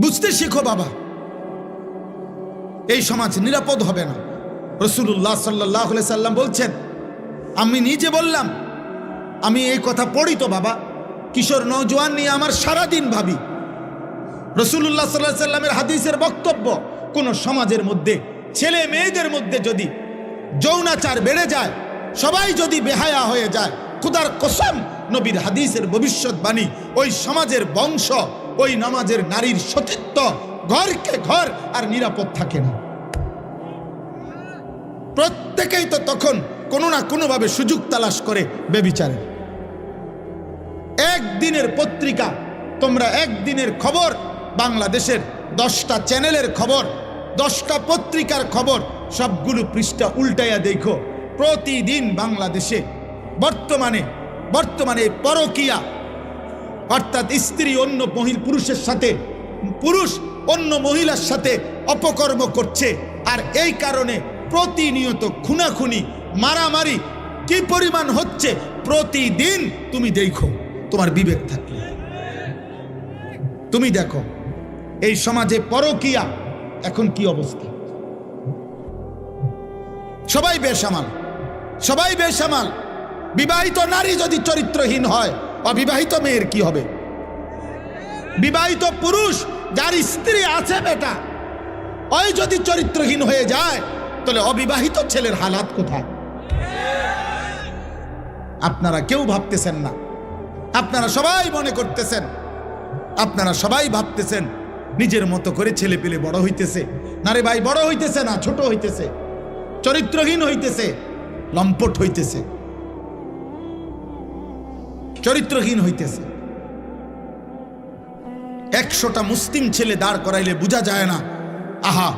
বুঝতে শেখো বাবা, এই সমাজ নিরাপদ হবে না। রাসূলুল্লাহ সাল্লাল্লাহু আলাইহি সাল্লাম বলছেন, আমি নিজে বললাম, আমি এই কথা পড়ি তো বাবা, কিশোর নওজোয়ান নিয়ে আমার সারাদিন ভাবি। রাসূলুল্লাহ সাল্লাল্লাহু আলাইহি সাল্লামের হাদিসের বক্তব্য, কোন সমাজের মধ্যে ছেলে মেয়েদের মধ্যে যদি যৌনাচার বেড়ে যায়, সবাই যদি বেহায়া হয়ে যায়, খোদার কসম, নবীর হাদিসের ভবিষ্যৎবাণী, ওই সমাজের বংশ, ওই নামাজের নারীর সতীত্ব ঘরকে ঘর আর নিরাপদ থাকে না। প্রত্যেকেই তো তখন কোনো না কোনোভাবে সুযোগ তালাশ করে বেবিচারের। একদিনের পত্রিকা, তোমরা একদিনের খবর, বাংলাদেশের 10টা চ্যানেলের খবর, 10টা পত্রিকার খবর, সবগুলো পৃষ্ঠা উল্টাইয়া দেখো, প্রতিদিন বাংলাদেশে বর্তমানে পরকীয়া, অর্থাৎ স্ত্রী অন্য পুরুষের সাথে, পুরুষ অন্য মহিলার সাথে অপকর্ম করছে। আর এই কারণে প্রতিনিয়ত খুনাখুনি, মারামারি কি পরিমাণ হচ্ছে প্রতিদিন তুমি দেখো, তোমার বিবেক থাকলে তুমি দেখো এই সমাজে পরকীয়া এখন কি অবস্থা। সবাই বেসামাল, সবাই বেসামাল। বিবাহিত নারী যদি চরিত্রহীন হয়, অবিবাহিত মেয়ের কি হবে? বিবাহিত পুরুষ যার স্ত্রী আছে বেটা, ওই যদি চরিত্রহীন হয়ে যায়, তাহলে অবিবাহিত ছেলের হালাত কোথায়? আপনারা কেউ ভাবতেছেন না। আপনারা সবাই মনে করতেছেন, আপনারা সবাই ভাবতেছেন নিজের মতো করে ছেলে পেলে বড় হইতেছে। না রে ভাই, বড় হইতেছে না, ছোট হইতেছে, চরিত্রহীন হইতেছে, লম্পট হইতেছে, চরিত্রহীন হইতেছে। 100টা মুসলিম ছেলে দাঁড় করাইলে বোঝা যায় না, আহা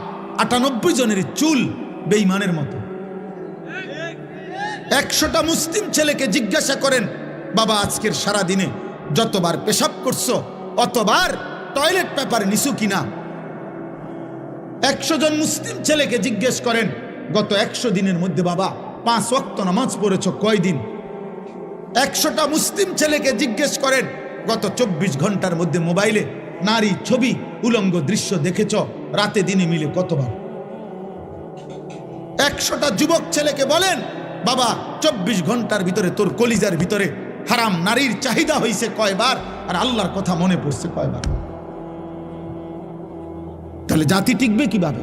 98 জনের চুল বেঈমানের মতো। 100টা মুসলিম ছেলেকে জিজ্ঞাসা করেন, বাবা আজকের সারা দিনে যতবার পেশাব করছো, অতবার টয়লেট পেপার নিছু কিনা? 100 জন মুসলিম ছেলেকে জিজ্ঞেস করেন, গত 100 দিনের মধ্যে বাবা 5 ওয়াক্ত নামাজ পড়েছো কয়দিন? 100টা মুসলিম ছেলেকে জিজ্ঞেস করেন, গত 24 ঘন্টার মধ্যে মোবাইলে নারী ছবি, উলঙ্গ দৃশ্য দেখেছ রাতে দিনে মিলে কতবার? 100টা যুবক ছেলেকে বলেন, বাবা 24 ঘন্টার ভিতরে তোর কলিজার ভিতরে হারাম নারীর চাহিদা হয়েছে কয়বার, আর আল্লাহর কথা মনে পড়ছে কয়বার? তাহলে জাতি টিকবে কিভাবে?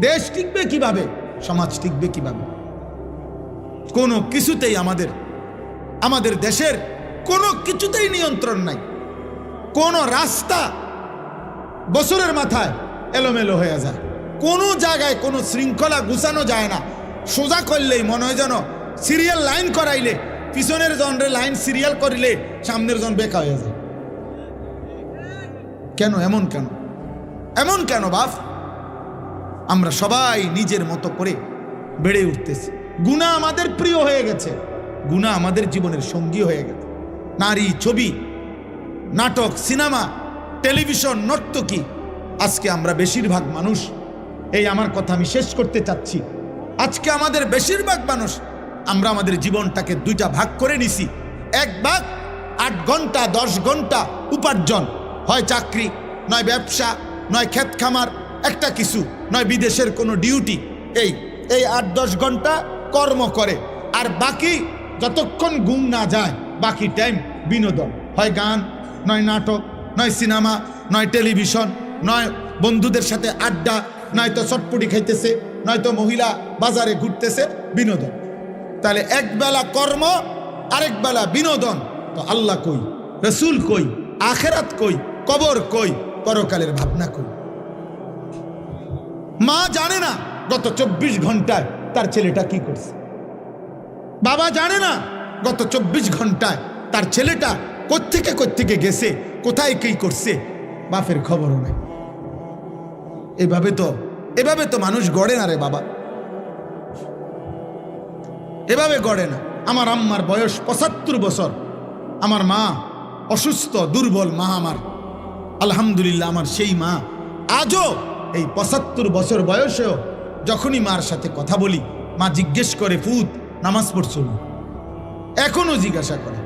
দেশ টিকবে কিভাবে? সমাজ টিকবে কিভাবে? কোনো কিছুতেই আমাদের দেশের কোনো কিছুতেই নিয়ন্ত্রণ নাই। কোন রাস্তা বছরের মাথায় এলোমেলো হয়ে যায়, কোনো জায়গায় কোনো শৃঙ্খলা গুছানো যায় না। সোজা করলেই মনে হয় যেন সিরিয়াল লাইন করাইলে, পিছনের জনরে লাইন সিরিয়াল করিলে সামনের জন বেকা হয়ে যায়। কেন এমন? কেন এমন কেন বাপ? আমরা সবাই নিজের মতো করে বেড়ে উঠতেছি। গুনাহ আমাদের প্রিয় হয়ে গেছে, গুনাহ আমাদের জীবনের সঙ্গী হয়ে গেছে। নারী, ছবি, নাটক, সিনেমা, টেলিভিশন, নর্তকী। আজকে আমরা বেশিরভাগ মানুষ, এই আমার কথা আমি শেষ করতে চাচ্ছি, আজকে আমাদের বেশিরভাগ মানুষ আমরা আমাদের জীবনটাকে 2টা ভাগ করে নিছি। এক ভাগ 8 ঘন্টা 10 ঘন্টা উপার্জন, হয় চাকরি, নয় ব্যবসা, নয় ক্ষেত খামার, একটা কিছু, নয় বিদেশের কোনো ডিউটি। এই 8-10 ঘন্টা কর্ম করে, আর বাকি যতক্ষণ ঘুম না যায় বাকি টাইম বিনোদন, হয় গান, নয় নাটক, নয় সিনেমা, নয় টেলিভিশন, নয় বন্ধুদের সাথে আড্ডা, নয়তো চটপটি খাইতেছে, নয়তো মহিলা বাজারে ঘুরতেছে, বিনোদন। তাহলে একবেলা কর্ম, আরেক বেলা বিনোদন। তো আল্লাহ কই, রসুল কই, আখেরাত কই, কবর কই, পরকালের ভাবনা কই? মা জানে না গত 24 ঘন্টায় তার ছেলেটা কি করছে। বাবা জানে না গত 24 ঘন্টায় তার ছেলেটা কোত্থেকে গেছে, কোথায় কি করছে, বাপের খবরও নাই। এভাবে তো মানুষ গড়ে না রে বাবা, এভাবে গড়ে না। আমার আম্মার বয়স 75 বছর, আমার মা অসুস্থ, দুর্বল মা আমার। আলহামদুলিল্লাহ, আমার সেই মা আজও এই 75 বছর বয়সেও যখনই মার সাথে কথা বলি, মা জিজ্ঞেস করে, ফুত নামাজ পড়ছো? এখনো জিজ্ঞাসা করে,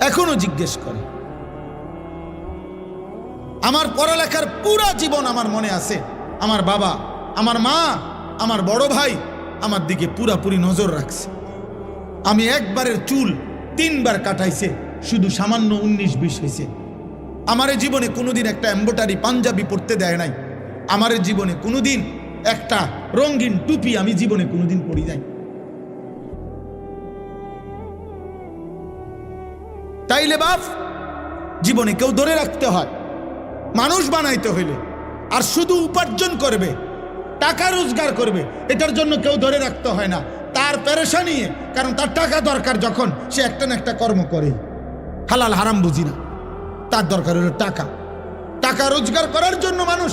এখনো জিজ্ঞেস করে। আমার পড়ালেখার পুরা জীবন আমার মনে আছে, আমার বাবা, আমার মা, আমার বড় ভাই আমার দিকে পুরাপুরি নজর রাখছে। আমি একবারের চুল 3 বার কাটাইছে, শুধু সামান্য 19-20 হয়েছে। আমার জীবনে কোনোদিন একটা এম্বোটারি পাঞ্জাবি পরতে দেয় নাই। আমার জীবনে কোনোদিন একটা রঙিন টুপি আমি জীবনে কোনোদিন পরি নাই। তাইলে বাপ, জীবনে কেউ ধরে রাখতে হয়, মানুষ বানাইতে হইলে। আর শুধু উপার্জন করবে, টাকা রোজগার করবে, এটার জন্য কেউ ধরে রাখতে হয় না। তার পেরেশানি, কারণ তার টাকা দরকার, যখন সে একটা না একটা কর্ম করে। হালাল হারাম বুঝি না, তার দরকার হলো টাকা। টাকা রোজগার করার জন্য মানুষ,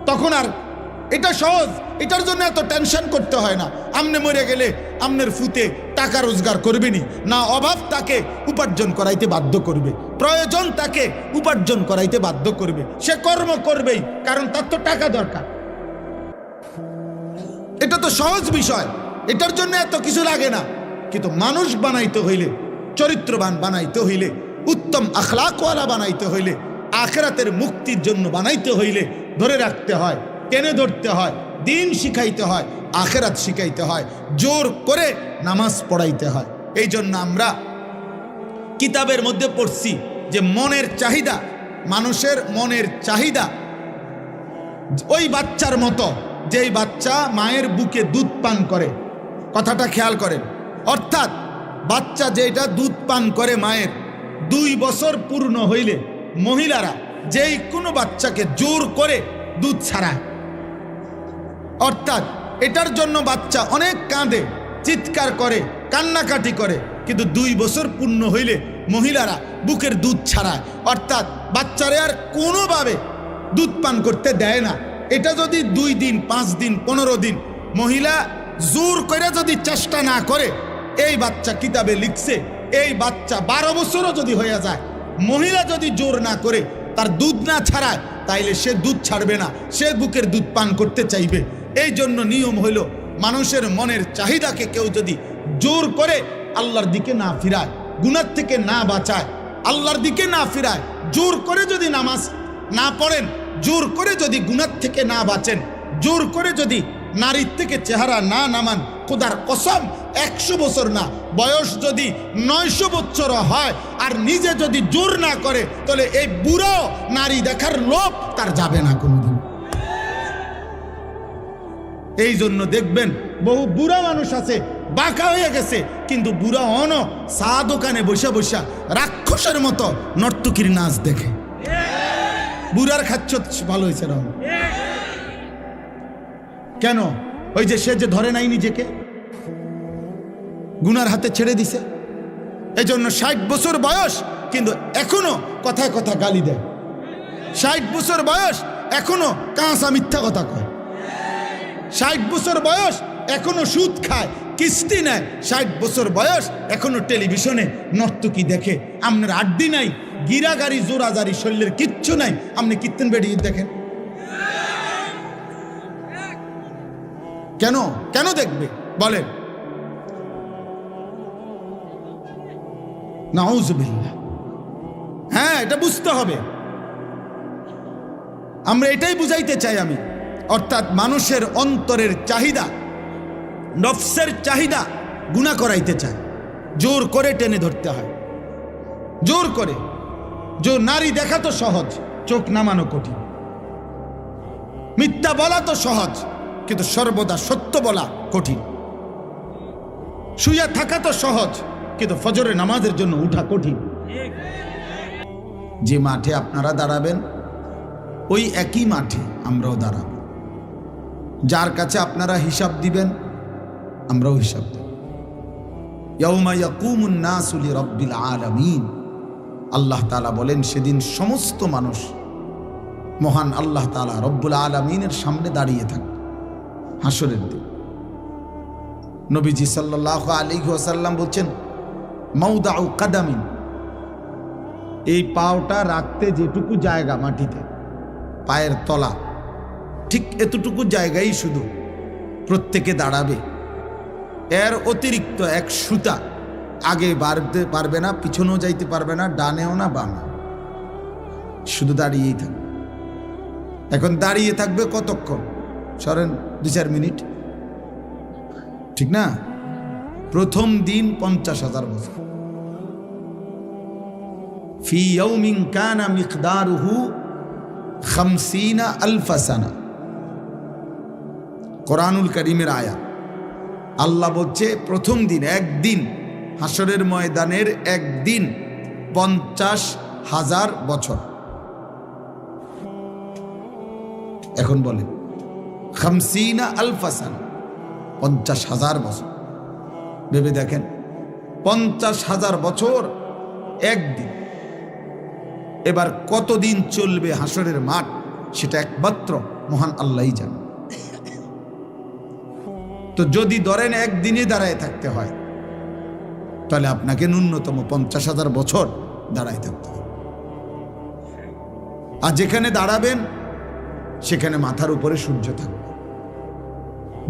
তখন আর এটা সহজ, এটার জন্য এত টেনশন করতে হয় না। আমনে মরে গেলে আমনের ফুতে টাকা রোজগার করবেনি না, অভাব তাকে উপার্জন করাইতে বাধ্য করবে, প্রয়োজন তাকে উপার্জন করাইতে বাধ্য করবে, সে কর্ম করবেই, কারণ তার তো টাকা দরকার। এটা তো সহজ বিষয়, এটার জন্য এত কিছু লাগে না। কিন্তু মানুষ বানাইতে হইলে, চরিত্রবান বানাইতে হইলে, উত্তম আখলাকওয়ালা বানাইতে হইলে, আখিরাতের মুক্তির জন্য বানাইতে হইলে ধরে রাখতে হয়, টেনে ধরতে হয়, দিন শিখাইতে হয়, আখিরাত শিখাইতে হয়, জোর করে নামাজ পড়াইতে হয়। এই জন্য আমরা কিতাবের মধ্যে পড়ছি যে মনের চাহিদা, মানুষের মনের চাহিদা ওই বাচ্চার মতো, যেই বাচ্চা মায়ের বুকে দুধ পান করে। কথাটা খেয়াল করেন, অর্থাৎ বাচ্চা যেটা দুধ পান করে মায়ের, 2 বছর পূর্ণ হইলে মহিলারা যেই কোনো বাচ্চাকে জোর করে দুধ ছাড়ায়। অর্থাৎ এটার জন্য বাচ্চা অনেক কাঁদে, চিৎকার করে, কান্নাকাটি করে, কিন্তু 2 বছর পূর্ণ হইলে মহিলারা বুকের দুধ ছাড়ায়। অর্থাৎ বাচ্চারে আর কোনোভাবে দুধ পান করতে দেয় না। এটা যদি 2 দিন, 5 দিন, 15 দিন মহিলা জোর করে যদি চেষ্টা না করে, এই বাচ্চা কিতাবে লিখছে, এই বাচ্চা 12 বছরও যদি হয়ে যায়, মহিলা যদি জোর না করে, তার দুধ না ছাড়ায়, তাইলে সে দুধ ছাড়বে না, সে বুকের দুধ পান করতে চাইবে। এই জন্য নিয়ম হইল, মানুষের মনের চাহিদাকে কেউ যদি জোর করে আল্লাহর দিকে না ফিরায়, গুনাহ থেকে না বাঁচায়, আল্লাহর দিকে না ফিরায়, জোর করে যদি নামাজ না পড়েন, জোর করে যদি গুনাহ থেকে না বাঁচেন, জোর করে যদি নারীর থেকে চেহারা না নামান, খোদার কসম 100 বছর না, বয়স যদি 900 বছর হয়, আর নিজে যদি জোর না করে, তাহলে এই বুড়ো নারী দেখার লোভ তার যাবে না কোনোদিন। এই জন্য দেখবেন বহু বুড়া মানুষ আছে, বাঁকা হয়ে গেছে, কিন্তু বুড়া অন চা দোকানে বসে বসে রাক্ষসের মতো নর্তকীর নাচ দেখে। বুড়ার খাচ্ছ ভালো হয়েছে না? কেন? ওই যে সে যে ধরে নাই নিজেকে, গুনার হাতে ছেড়ে দিছে। এই জন্য 60 বছর বয়স, কিন্তু এখনো কথায় কথা গালি দেয়। 60 বছর বয়স, এখনো কাঁচা মিথ্যা কথা কয়। 60 বছর বয়স, এখনো সুদ খায়, কিস্তি নেয়। 60 বছর বয়স, এখনো টেলিভিশনে নর্তকী দেখে। আপনার আড্ডি নাই, গিরাগাড়ি, জোরাজারি, শরীরের কিচ্ছু নাই, আপনি কীর্তন বেরিয়ে দেখেন। কেন? কেন দেখবে বলেন? নাউজুবিল্লাহ। হ্যাঁ, এটা বুঝতে হবে। আমরা এটাই বুঝাইতে চাই আমি, অর্থাৎ মানুষের অন্তরের চাহিদা, নফসের চাহিদা গুনাহ করাইতে চায়, জোর করে টেনে ধরতে হয়, জোর করে। নারী দেখা তো সহজ, চোখ নামানো কঠিন। মিথ্যা বলা তো সহজ, কিন্তু সর্বদা সত্য বলা কঠিন। শুয়ে থাকা তো সহজ, কিন্তু ফজরের নামাজের জন্য উঠা কঠিন। যে মাঠে আপনারা দাঁড়াবেন, ওই একই মাঠে আমরাও দাঁড়াবো। যার কাছে আপনারা হিসাব দিবেন, আমরাও হিসাব দেব। ইয়াউমা ইয়াকুমুন নাসু লিরাব্বিল আলামিন। আল্লাহ তাআলা বলেন, সেদিন সমস্ত মানুষ মহান আল্লাহ তাআলা রব্বুল আলামিনের সামনে দাঁড়িয়ে থাকবে হাসরের দিন। নবীজি সাল্লাল্লাহু আলাইহি ওয়াসাল্লাম বলছেন, মাউদাউ কাদামিন, এই পাওটা রাখতে যেটুকু জায়গা মাটিতে, পায়ের তলা, ঠিক এতটুকু জায়গায় শুধু প্রত্যেকে দাঁড়াবে। এর অতিরিক্ত এক সুতা আগে বাড়তে পারবে না, পিছনেও যাইতে পারবে না, ডানেও না বামে, শুধু দাঁড়িয়েই থাকবে। এখন দাঁড়িয়ে থাকবে কতক্ষণ? সরেন 2-4 মিনিট, ঠিক না? প্রথম দিন 50,000 বছর। ফি ইয়াউমিন কানা মিকদারুহু 50,000 সানা। কোরআনুল কারীমের আয়াত। আল্লাহ বলছে প্রথম দিন, একদিন, হাসরের ময়দানের একদিন 50,000 বছর। এখন বলেন 50,000 সানা, 50,000 বছর। ভেবে দেখেন, 50,000 বছর একদিন। এবার কতদিন চলবে হাসরের মাঠ, সেটা একমাত্র মহান আল্লাহই জানে। তো যদি ধরেন একদিনে দাঁড়ায় থাকতে হয়, তাহলে আপনাকে ন্যূনতম 50,000 বছর দাঁড়ায় থাকতে হবে। আর যেখানে দাঁড়াবেন সেখানে মাথার উপরে সূর্য থাকবে।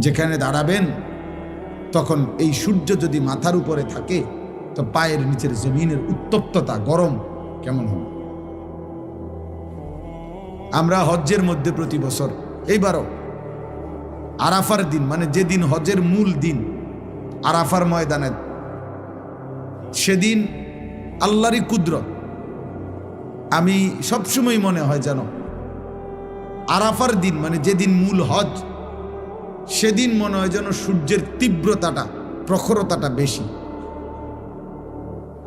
যেখানে দাঁড়াবেন তখন এই সূর্য যদি মাথার উপরে থাকে, তো পায়ের নিচের জমিনের উত্তপ্ততা, গরম কেমন হবে? আমরা হজ্জের মধ্যে প্রতি বছর, এইবারও আরাফার দিন, মানে যেদিন হজের মূল দিন, আরাফার ময়দানে, সেদিন আল্লাহরই কুদরত। আমি সবসময় মনে হয় যেন আরাফার দিন, মানে যেদিন মূল হজ, সেদিন মনে হয় যেন সূর্যের তীব্রতাটা, প্রখরতাটা বেশি,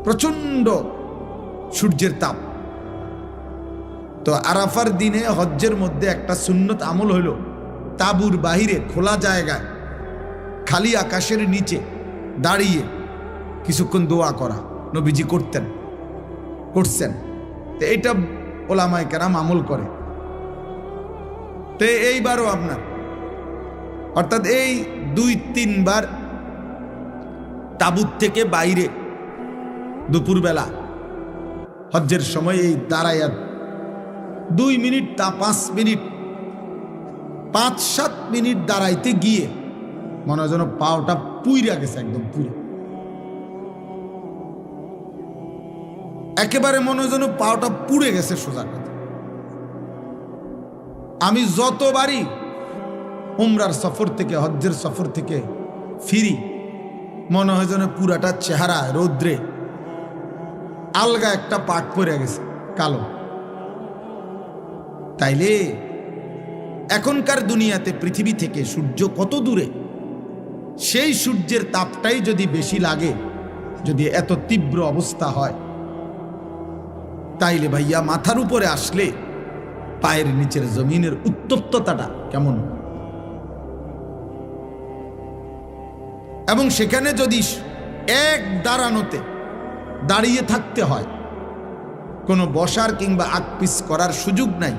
প্রচন্ড সূর্যের তাপ। তো আরাফার দিনে হজ্জের মধ্যে একটা সুন্নত আমল হইল, তাঁবুর বাহিরে খোলা জায়গায় খালি আকাশের নিচে দাঁড়িয়ে কিছুক্ষণ দোয়া করা। নবীজি করছেন। তো এইটা ওলামায়ে কেরাম আমল করে। তো এইবারও আপনার, অর্থাৎ এই 2-3 বার তাঁবুর থেকে বাইরে দুপুরবেলা হজ্জের সময় এই দাঁড়াইয়া 2 মিনিট, তা 5 মিনিট, 5-7 মিনিট দাঁড়াইতে গিয়ে মনে হয় যেন পাওটা পুইরা গেছে, একদম পুরো একেবারে মনে হয় যেন পাওটা পুড়ে গেছে। সোজা কথা, আমি যতবারই উমরার সফর থেকে, হজ্জের সফর থেকে ফিরি, মনে হয় যেন পুরাটা চেহারা রৌদ্রে আলগা একটা পাট পড়ে গেছে, কালো। তাইলে এখনকার দুনিয়াতে পৃথিবী থেকে সূর্য কত দূরে, সেই সূর্যের তাপটাই যদি বেশি লাগে, যদি এত তীব্র অবস্থা হয়, তাইলে ভাইয়া মাথার উপরে আসলে পায়ের নিচের জমিনের উত্তপ্ততাটা কেমন? এবং সেখানে যদি এক দাঁড়ানোতে দাঁড়িয়ে থাকতে হয়, কোনো বসার কিংবা আকপিস করার সুযোগ নাই,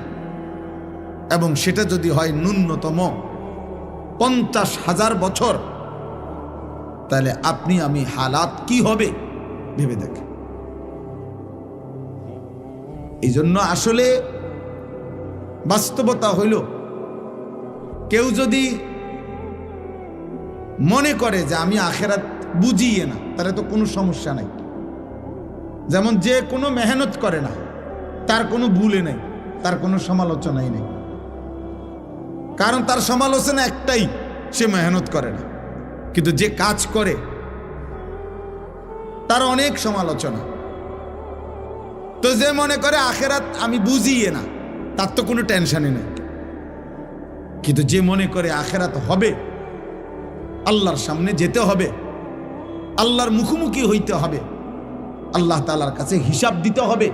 এবং সেটা যদি হয় ন্যূনতম 50,000 বছর, তাহলে আপনি আমি হালাত কি হবে ভেবে দেখেন। এই জন্য আসলে বাস্তবতা হইল, কেউ যদি মনে করে যে আমি আখেরাত বুঝিয়ে না, তাহলে তো কোনো সমস্যা নাই। যেমন যে কোনো মেহনত করে না, তার কোনো ভুলে নেই, তার কোনো সমালোচনাই নেই। কারণ তার সমালোচনা একটাই, সে মেহনত করে না। কিন্তু যে কাজ করে তার অনেক সমালোচনা। তো যে মনে করে আখেরাত আমি বুঝিয়ে না, তার তো কোনো টেনশনই নেই। কিন্তু যে মনে করে আখেরাত হবে, আল্লাহর সামনে যেতে হবে, আল্লাহর মুখোমুখি হইতে হবে, আল্লাহ তাআলার কাছে হিসাব দিতে হবে,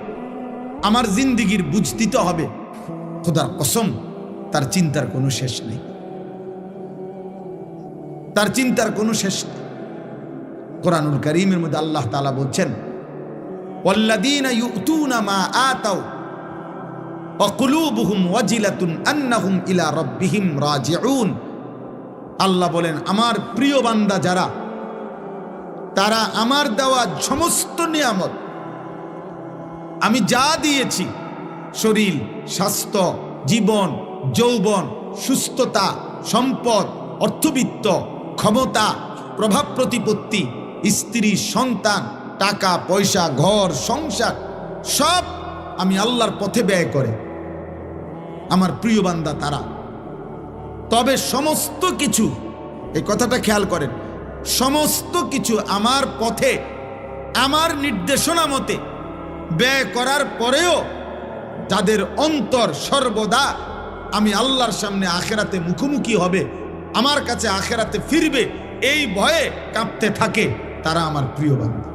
আমার জিন্দিগির বুঝ দিতে হবে, খোদার কসম তার চিন্তার কোনো শেষ নেই, তার চিন্তার কোনো শেষ নেই। কোরআনুল কারীমের মধ্যে আল্লাহ তাআলা বলছেন, ওয়াল্লাযীনা ইউতুনা মা আতাউ ওয়া কুলুবুহুম ওয়াজিলাতুন আন্নাহুম ইলা রাব্বিহিম রাজিউন। আল্লাহ বলেন, আমার প্রিয় বান্দা যারা, তারা আমার দেওয়া সমস্ত নিয়ামত, আমি যা দিয়েছি, শরীর, স্বাস্থ্য, জীবন, যৌবন, সুস্থতা, সম্পদ, অর্থবিত্ত, ক্ষমতা, প্রভাব প্রতিপত্তি, স্ত্রী, সন্তান, টাকা পয়সা, ঘর সংসার সব আমি আল্লাহর পথে ব্যয় করে আমার প্রিয় বান্দা তারা। তবে সমস্ত কিছু, এই কথাটা খেয়াল করেন, সমস্ত কিছু আমার পথে আমার নির্দেশনা মতে ব্যয় করার পরেও যাদের অন্তর সর্বদা আমি আল্লাহর সামনে আখেরাতে মুখোমুখি হবে, আমার কাছে আখেরাতে ফিরবে, এই ভয়ে কাঁপতে থাকে, তারা আমার প্রিয় বান্দা।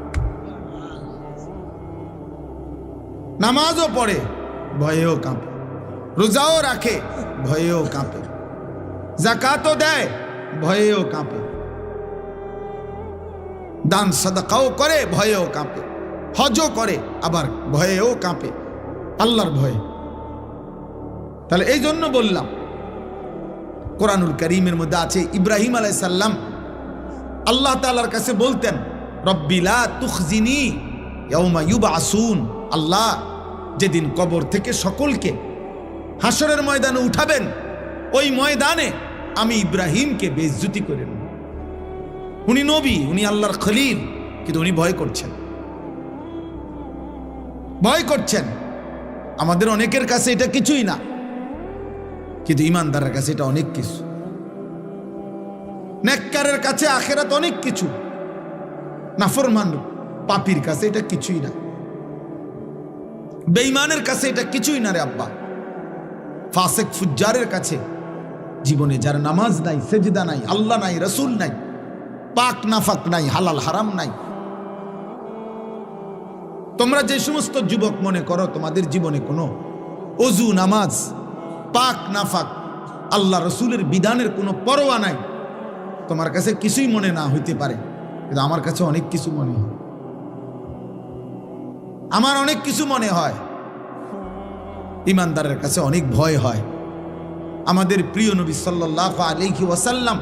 নামাজও পড়ে, ভয়েও কাঁপে, রোজাও রাখে, ভয়েও কাঁপে, যাকাতও দেয়, ভয়েও কাঁপে, দান সাদাকাও করে, ভয়েও কাঁপে, হজও করে, আবার ভয়েও কাঁপে, আল্লাহর ভয়ে। তাহলে এই জন্য বললাম, কোরআনুল কারীমের মধ্যে আছে ইব্রাহিম আলাইহিস সালাম আল্লাহ তাআলার কাছে বলতেন, রব্বি লা তুখজিনি ইয়াউমা ইউবআসুন, আল্লাহ যেদিন কবর থেকে সকলকে হাসরের ময়দানে উঠাবেন, ওই ময়দানে আমি ইব্রাহিমকে বেইজ্জতি করে নেব। উনি নবী, উনি আল্লাহর খলিল, কিন্তু উনি ভয় করছেন, ভয় করছেন। আমাদের অনেকের কাছে এটা কিছুই না, কিন্তু ইমানদারের কাছে এটা অনেক কিছু। নেককারের কাছে আখিরাত অনেক কিছু, নাফরমান পাপীর কাছে এটা কিছুই না, বেঈমানের কাছে এটা কিছুই না রে আব্বা। ফাসিক ফুজ্জারের কাছে জীবনে যার নামাজ নাই, সেজদা নাই, আল্লাহ নাই, রাসূল নাই, পাক নাফাক নাই, হালাল হারাম নাই। তোমরা যে সমস্ত যুবক মনে করো তোমাদের জীবনে কোনো ওযু, নামাজ, পাক নাফাক, আল্লাহ রসুলের বিধানের কোনো পরোয়া নাই, তোমার কাছে কিছুই মনে না হইতে পারে, কিন্তু আমার কাছে অনেক কিছু মনে হয়, আমার অনেক কিছু মনে হয়। ইমানদারের কাছে অনেক ভয় হয়। আমাদের প্রিয় নবী সাল্লাল্লাহু আলাইহি ওয়াসাল্লাম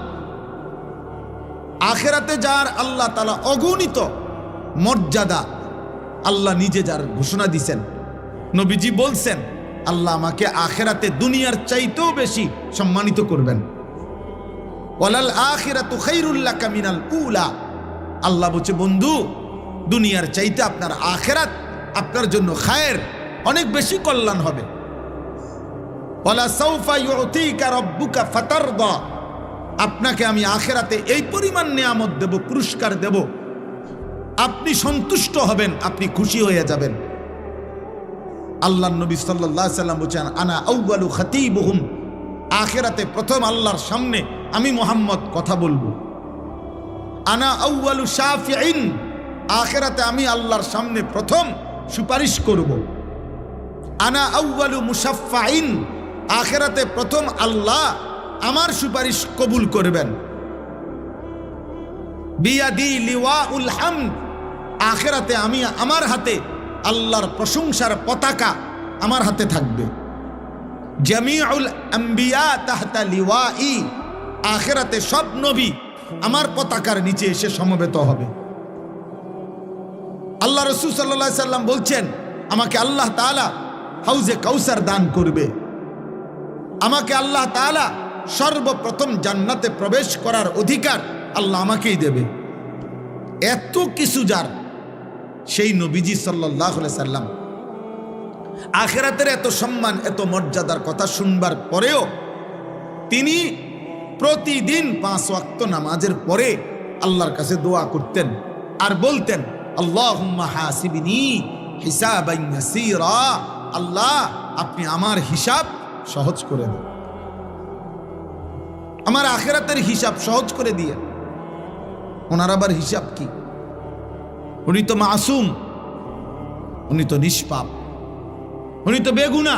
আখিরাতে যার আল্লাহ তাআলা অগণিত মর্যাদা আল্লাহ নিজে যার ঘোষণা দিয়েছেন, নবীজি বলছেন, আল্লাহ আমাকে আখিরাতে দুনিয়ার চাইতেও বেশি সম্মানিত করবেন। ওয়ালাল আখিরাতু খায়রুল লাকা মিনাল উলা, আল্লাহ বলছে, বন্ধু দুনিয়ার চাইতে আপনার আখিরাত আপনার জন্য খায়ের, অনেক বেশি কল্যাণ হবে। ওয়ালা সাউফা ইউতিকা রাব্বুকা ফাতারদা, আপনাকে আমি আখিরাতে এই পরিমাণ নিয়ামত দেব, পুরস্কার দেব, আপনি সন্তুষ্ট হবেন, আপনি খুশি হয়ে যাবেন। আল্লাহর নবী সাল্লাল্লাহু আলাইহি ওয়াসাল্লাম বলেন, আনা আউয়ালু খাতীবুহুম, আখিরাতে প্রথম আল্লাহর সামনে আমি মুহাম্মদ কথা বলবো। আনা আউয়ালু শাফিঈন, আখিরাতে আমি আল্লাহর সামনে প্রথম সুপারিশ করব। আনা আউয়ালু মুশাফফাইন, আখিরাতে প্রথম আল্লাহ আমার সুপারিশ কবুল করবেন। বিয়াদি লিওয়াউল হামদ, আখিরাতে আমি আমার হাতে আল্লাহর প্রশংসার পতাকা আমার হাতে থাকবে। জামিউল আম্বিয়া তাহতা লিওয়াই, আখিরাতে সব নবী আমার পতাকার নিচে এসে সমবেত হবে। আল্লাহ রাসূল সাল্লাল্লাহু আলাইহি সাল্লাম বলছেন, আমাকে আল্লাহ তাআলা হাউজে কাউসার দান করবে, আমাকে আল্লাহ তাআলা সর্বপ্রথম জান্নাতে প্রবেশ করার অধিকার আল্লাহ আমাকেই দেবে। এত কিছু যার, সেই নবীজি সাল্লাল্লাহু আলাইহি সাল্লাম আখিরাতের এত সম্মান, এত মর্যাদার কথা শুনবার পরেও তিনি প্রতিদিন 5 ওয়াক্ত নামাজের পরে আল্লাহর কাছে দোয়া করতেন আর বলতেন, আল্লাহুম্মা হাসিবনি হিসাবান ইয়াসীরা, আল্লাহ আপনি আমার হিসাব সহজ করে দেন, আমার আখিরাতের হিসাব সহজ করে দিয়ে। ওনার আবার হিসাব কি? উনি তো মাসুম, উনি তো নিষ্পাপ, উনি তো বেগুনা,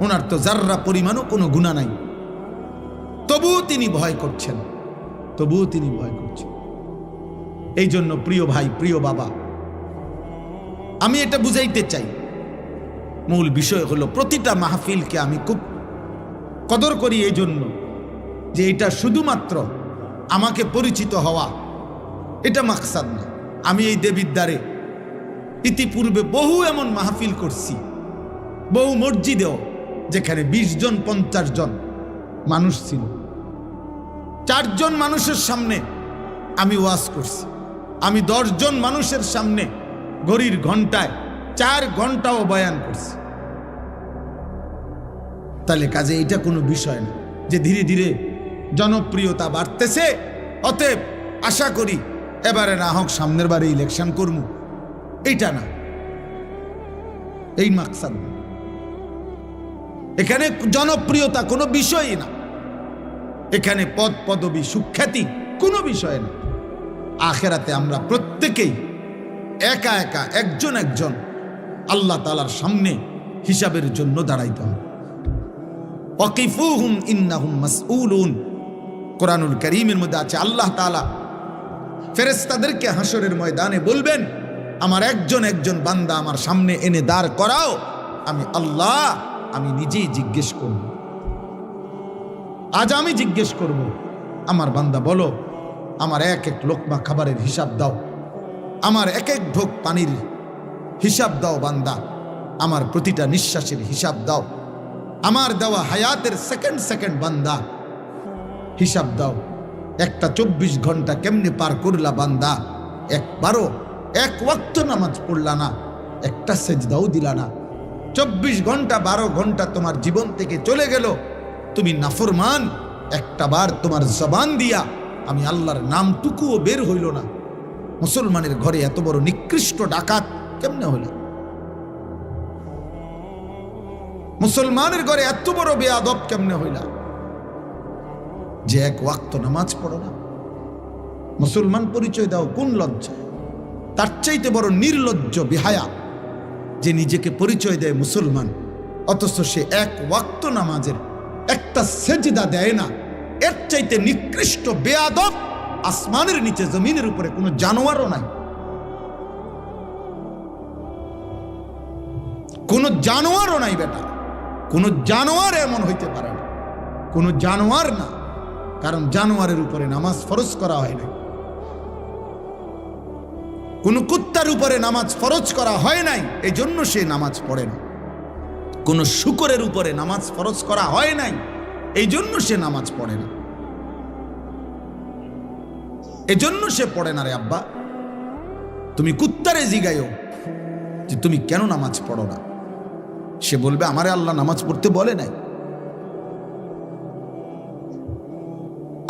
ওনার তো জাররা পরিমাণও কোনো গুনাহ নাই, তবুও তিনি ভয় করছেন, তবুও তিনি ভয় করছেন। এই জন্য প্রিয় ভাই, প্রিয় বাবা, আমি এটা বুঝাইতে চাই, মূল বিষয় হলো প্রতিটা মাহফিলকে আমি খুব কদর করি এই জন্য যে এটা শুধুমাত্র আমাকে পরিচিত হওয়া, এটা মাকসাদ না। আমি এই দেবিদ্বারে ইতিপূর্বে বহু এমন মাহফিল করছি, বহু মসজিদেও, যেখানে 20 জন 50 জন মানুষ ছিল, 4 জন মানুষের সামনে আমি ওয়াজ করছি। আমি 10 জন মানুষের সামনে ঘড়ির ঘন্টায় 4 ঘন্টাও বয়ান করছি। তাহলে কাজে এটা কোনো বিষয় না যে ধীরে ধীরে জনপ্রিয়তা বাড়তেছে, অতএব আশা করি এবারে না হোক সামনের বারে ইলেকশন করবো, এইটা না, এই মাকসাদ না। এখানে জনপ্রিয়তা কোনো বিষয়ই না, এখানে পদ পদবী সুখ্যাতি কোনো বিষয় না। আখেরাতে আমরা প্রত্যেকেই একা একা একজন একজন আল্লাহ তাআলার সামনে হিসাবের জন্য দাঁড়াইতে হবে। ওয়াকিফুহুম ইন্নাহুম মাসউলুন, কোরআনুল কারীমের মধ্যে আছে আল্লাহ তাআলা ফেরেশতাদেরকে হাসরের ময়দানে বলবেন, আমার একজন একজন বান্দা আমার সামনে এনে দাঁড় করাও, আমি আল্লাহ আমি নিজেই জিজ্ঞেস করব। আজ আমি জিজ্ঞেস করব, আমার বান্দা বলো, আমার এক এক লোকমা খাবারের হিসাব দাও, আমার এক এক ঢোক পানির হিসাব দাও বান্দা, আমার প্রতিটা নিঃশ্বাসের হিসাব দাও, আমার দেওয়া হায়াতের সেকেন্ড সেকেন্ড বান্দা হিসাব দাও। একটা 24 ঘন্টা কেমনে পার করলা বান্দা, একবারও এক ওয়াক্ত নামাজ পড়লা না, একটা সেজদাও দিলা না, 24 ঘন্টা 12 ঘন্টা তোমার জীবন থেকে চলে গেল, তুমি নাফরমান, একটা বার তোমার জবান দিয়া আমি আল্লাহর নামটুকুও বের হইল না। মুসলমানের ঘরে এত বড় নিকৃষ্ট ডাকাত কেমনে হইল? মুসলমানের ঘরে এত বড় বেয়াদব কেমনে হইলা যে এক ওয়াক্ত নামাজ পড়ো না? মুসলমান পরিচয় দাও কোন লজ্জা? তার চাইতে বড় নির্লজ্জ বেহায়া যে নিজেকে পরিচয় দেয় মুসলমান, অথচ সে এক ওয়াক্ত নামাজের একটা সেজদা দেয় না। এর চাইতে নিকৃষ্ট বেয়াদব আসমানের নিচে জমিনের উপরে কোনো জানোয়ারও নাই, কোনো জানোয়ারও নাই বেটা, কোনো জানোয়ার এমন হইতে পারে না, কোনো জানোয়ার না, কারণ জানোয়ারের উপরে নামাজ ফরজ করা হয় নাই, কোন কুত্তার উপরে নামাজ ফরজ করা হয় নাই, এই জন্য সে নামাজ পড়ে না। কোন শূকরের উপরে নামাজ ফরজ করা হয় নাই, এই জন্য সে নামাজ পড়ে না, এই জন্য সে পড়ে না। রে আব্বা, তুমি কুত্তারে জিগাইও যে তুমি কেন নামাজ পড়ো না, সে বলবে আমারে আল্লাহ নামাজ পড়তে বলে নাই,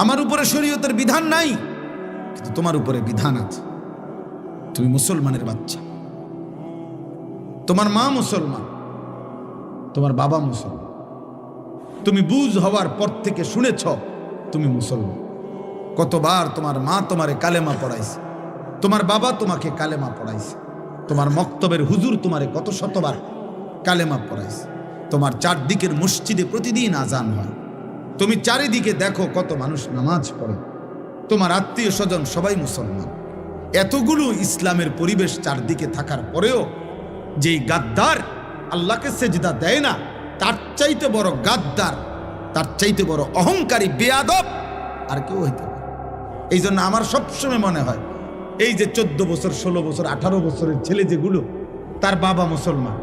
আমার উপরে শরীয়তের বিধান নাই, কিন্তু তোমার উপরে বিধান আছে। তুমি মুসলমানের বাচ্চা, তোমার মা মুসলমান, তোমার বাবা মুসলমান, তুমি বুঝ হওয়ার পর থেকে শুনেছ তুমি মুসলমান। কতবার তোমার মা তোমারে কালেমা পড়াইছে, তোমার বাবা তোমাকে কালেমা পড়াইছে, তোমার মক্তবের হুজুর তোমারে কত শতবার কালেমা পড়াইছে, তোমার চারদিকের মসজিদে প্রতিদিন আজান হয়, তুমি চারিদিকে দেখো কত মানুষ নামাজ পড়ে, তোমার আত্মীয় স্বজন সবাই মুসলমান। এতগুলো ইসলামের পরিবেশ চারদিকে থাকার পরেও যেই গাদ্দার আল্লাহকে সেজদা দেয় না, তার চাইতে বড় গাদ্দার, তার চাইতে বড় অহংকারী বেয়াদব আর কেউ হইতে পারে। এই জন্য আমার সবসময় মনে হয় এই যে 14 বছর 16 বছর 18 বছরের ছেলে যেগুলো, তার বাবা মুসলমান,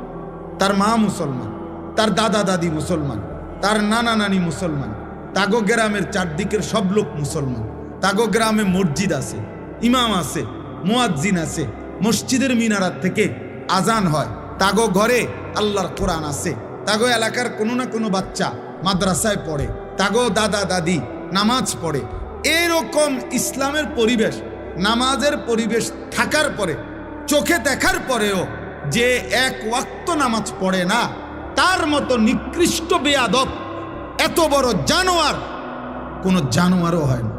তার মা মুসলমান, তার দাদা দাদি মুসলমান, তার নানা নানি মুসলমান, তাগো গ্রামের চারদিকের সব লোক মুসলমান, তাগো গ্রামে মসজিদ আছে, ইমাম আছে, মুয়াজ্জিন আছে, মসজিদের মিনারাত থেকে আজান হয়, তাগো ঘরে আল্লাহর কোরআন আছে, তাগো এলাকার কোনো না কোনো বাচ্চা মাদ্রাসায় পড়ে, তাগো দাদা দাদি নামাজ পড়ে। এরকম ইসলামের পরিবেশ, নামাজের পরিবেশ থাকার পরে, চোখে দেখার পরেও যে এক ওয়াক্ত নামাজ পড়ে না, তার মতো নিকৃষ্ট বেয়াদব, এত বড় জানোয়ার কোন জানোয়ারও হয় না।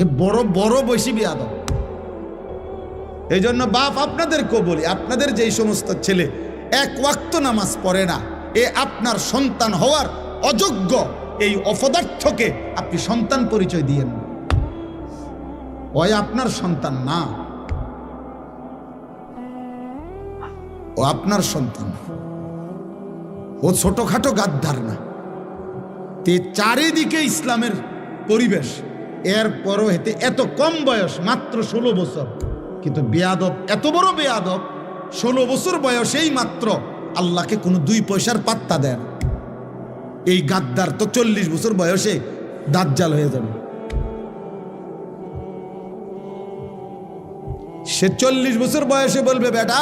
এ বড় বড় বেশি বেয়াদব। এই জন্য বাপ আপনাদেরকেও বলি, আপনাদের যেই সমস্ত ছেলে এক ওয়াক্ত নামাজ পড়ে না, এ আপনার সন্তান হওয়ার অযোগ্য। এই অপদার্থকে আপনি সন্তান পরিচয় দিয়েন, ওই আপনার সন্তান না, ও আপনার সন্তান, ও ছোটখাটো গাদ্দার না। তে চারিদিকে ইসলামের পরিবেশ, এরপরও হেতে এত কম বয়স, মাত্র 16 বছর, কিন্তু বেয়াদব, এত বড় বেয়াদব, 16 বছর বয়সেই মাত্র আল্লাহকে কোনো 2 পয়সার পাত্তা দেন। এই গাদ্দার তো 40 বছর বয়সে দাজ্জাল হয়ে যাবে। সে 40 বছর বয়সে বলবে, বেটা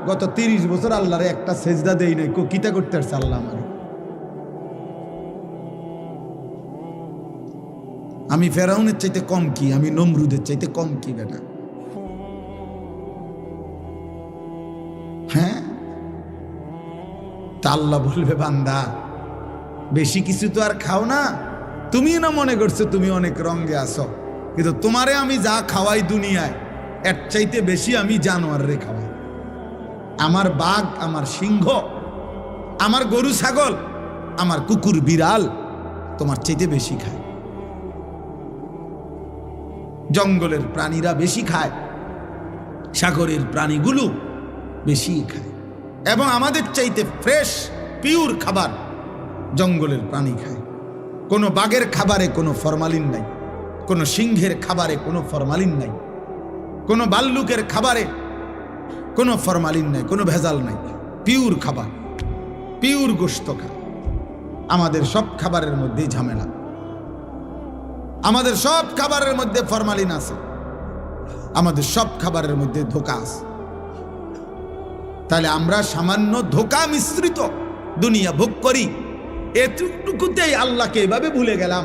গত 30 বছর আল্লাহরে একটা সেজদা দেই নাই, কিতা করতে পারছে আল্লাহ আমারে? আমি ফেরাউনের চাইতে কম কি? আমি নমরুদের চাইতে কম কি বেটা? হ্যাঁ, তা আল্লাহ বলবে, বান্দা বেশি কিছু তো আর খাও না, তুমি না মনে করছো তুমি অনেক রঙে আসো, কিন্তু তোমারে আমি যা খাওয়াই দুনিয়ায় এর চাইতে বেশি আমি জানোয়াররে খাওয়াই। আমার বাঘ, আমার সিংহ, আমার গরু ছাগল, আমার কুকুর বিড়াল তোমার চাইতে বেশি খায়। জঙ্গলের প্রাণীরা বেশি খায়, সাগরের প্রাণীগুলো বেশি খায়, এবং আমাদের চাইতে ফ্রেশ পিওর খাবার জঙ্গলের প্রাণী খায়। কোনো বাঘের খাবারে কোনো ফরমালিন নাই, কোনো সিংহের খাবারে কোনো ফরমালিন নাই, কোনো ভাল্লুকের খাবারে কোনো ফরমালিন নাই, কোনো ভেজাল নাই, পিওর খাবার, পিওর গোশত খায়। আমাদের সব খাবারের মধ্যেই ঝামেলা, আমাদের সব খাবারের মধ্যে ফরমালিন আছে, আমাদের সব খাবারের মধ্যে ধোঁকা আছে। তাহলে আমরা সামান্য ধোঁকা মিশ্রিত দুনিয়া ভোগ করি, এতটুকুতেই আল্লাহকে এভাবে ভুলে গেলাম।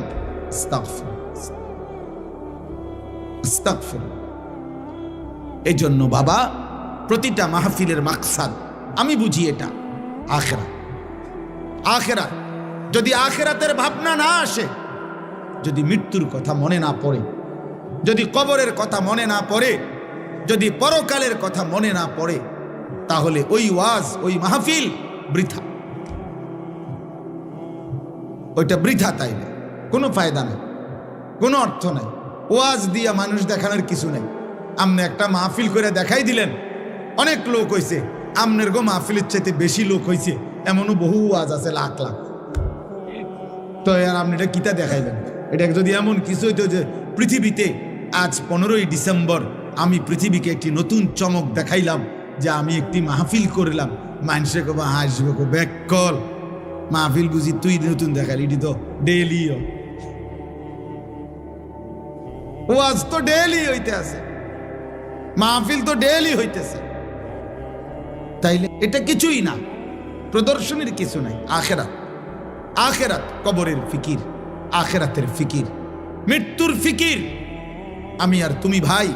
এই জন্য বাবা, প্রতিটা মাহফিলের মাকসাদ আমি বুঝি এটা আখিরাত। আখিরাত যদি আখিরাতের ভাবনা না আসে, যদি মৃত্যুর কথা মনে না পড়ে, যদি কবরের কথা মনে না পড়ে, যদি পরকালের কথা মনে না পড়ে, তাহলে ওই ওয়াজ, ওই মাহফিল বৃথা, ওইটা বৃথা। তাইলে কোনো ফায়দা নেই, কোনো অর্থ নাই। ওয়াজ দিয়া মানুষ দেখানোর কিছু নেই। আপনি একটা মাহফিল করে দেখাই দিলেন, অনেক লোক হয়েছে, আপনার গো মাহফিলের চাইতে বেশি লোক হয়েছে, এমনও বহু ওয়াজ আছে লাখ লাখ। তো আর আপনি এটা কিতা দেখাইলেন? এটা যদি এমন কিছু হইতো যে পৃথিবীতে আজ 15ই ডিসেম্বর আমি পৃথিবীকে একটি নতুন চমক দেখাইলাম, যে আমি একটি মাহফিল করলাম, মানুষে কবা হাসবে, ব্যাক কল মাহফিল বুঝি তুই নতুন দেখালি, এটি তো ডেইলি ওয়াজ, তো ডেইলি হইতে আছে, মাহফিল তো ডেইলি হইতেছে। তাইলে এটা কিছুই না, প্রদর্শনীর কিছু নাই। আখেরাত, আখেরাত, কবরের ফিকির, আখেরাতের ফিকির, মৃত্যুর ফিকির। আমি আর তুমি ভাই,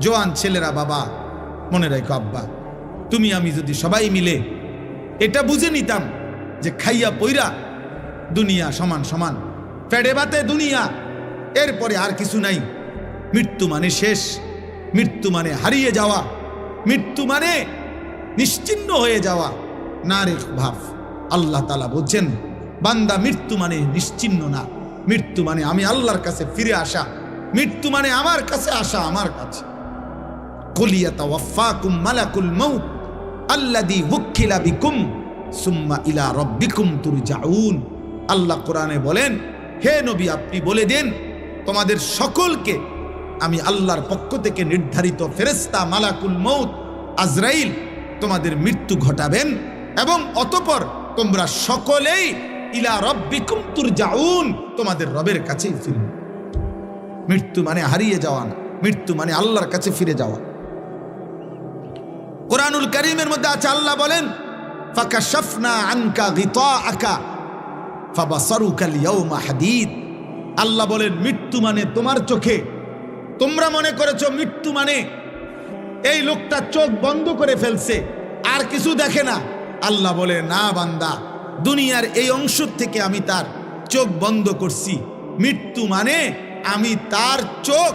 জোয়ান ছেলেরা, বাবা মনে রাখো, আব্বা তুমি আমি যদি সবাই মিলে এটা বুঝে নিতাম যে খাইয়া পইরা দুনিয়া সমান সমান, ফেডে বাতে দুনিয়া, এরপরে আর কিছু নাই। মৃত্যু মানে শেষ, মৃত্যু মানে হারিয়ে যাওয়া, মৃত্যু মানে নিশ্চিহ্ন হয়ে যাওয়া। না রে ভাব, আল্লাহ তাআলা বলছেন, বান্দা মৃত্যু মানে নিশ্চিহ্ন না, মৃত্যু মানে আমি আল্লাহর কাছে ফিরে আসা, মৃত্যু মানে আমার কাছে আসা, আমার কাছে। কুল ইয়াতাওয়াফাকুম মালাকুল মাউত আল্লাযী ওয়াক্কিলা বিকুম সুম্মা ইলা রাব্বিকুম তুরজাউন। আল্লাহ কোরআনে বলেন, হে নবী আপনি বলে দেন, তোমাদের সকলকে আমি আল্লাহর পক্ষ থেকে নির্ধারিত ফেরেশতা মালাকুল মউত আজরাইল তোমাদের মৃত্যু ঘটাবেন, এবং অতঃপর তোমরা সকলেই ইলা রাব্বিকুম তুরজাউন, তোমাদের রবের কাছেই ফিরবে। মৃত্যু মানে হারিয়ে যাওয়া না, মৃত্যু মানে আল্লাহর কাছে ফিরে যাওয়া। কোরআনুল কারীমের মধ্যে আছে, আল্লাহ বলেন, ফাকাশাফনা আনকা গিতাআকা ফাবাসারুকা আল-ইয়াওমা হাদীদ। আল্লাহ বলেন, মৃত্যু মানে তোমার চোখে, তোমরা মনে করেছো মৃত্যু মানে এই লোকটা চোখ বন্ধ করে ফেলছে, আর কিছু দেখে না। আল্লাহ বলে, না বান্দা, দুনিয়ার এই অংশ থেকে আমি তার চোখ বন্ধ করছি। মৃত্যু মানে আমি তার চোখ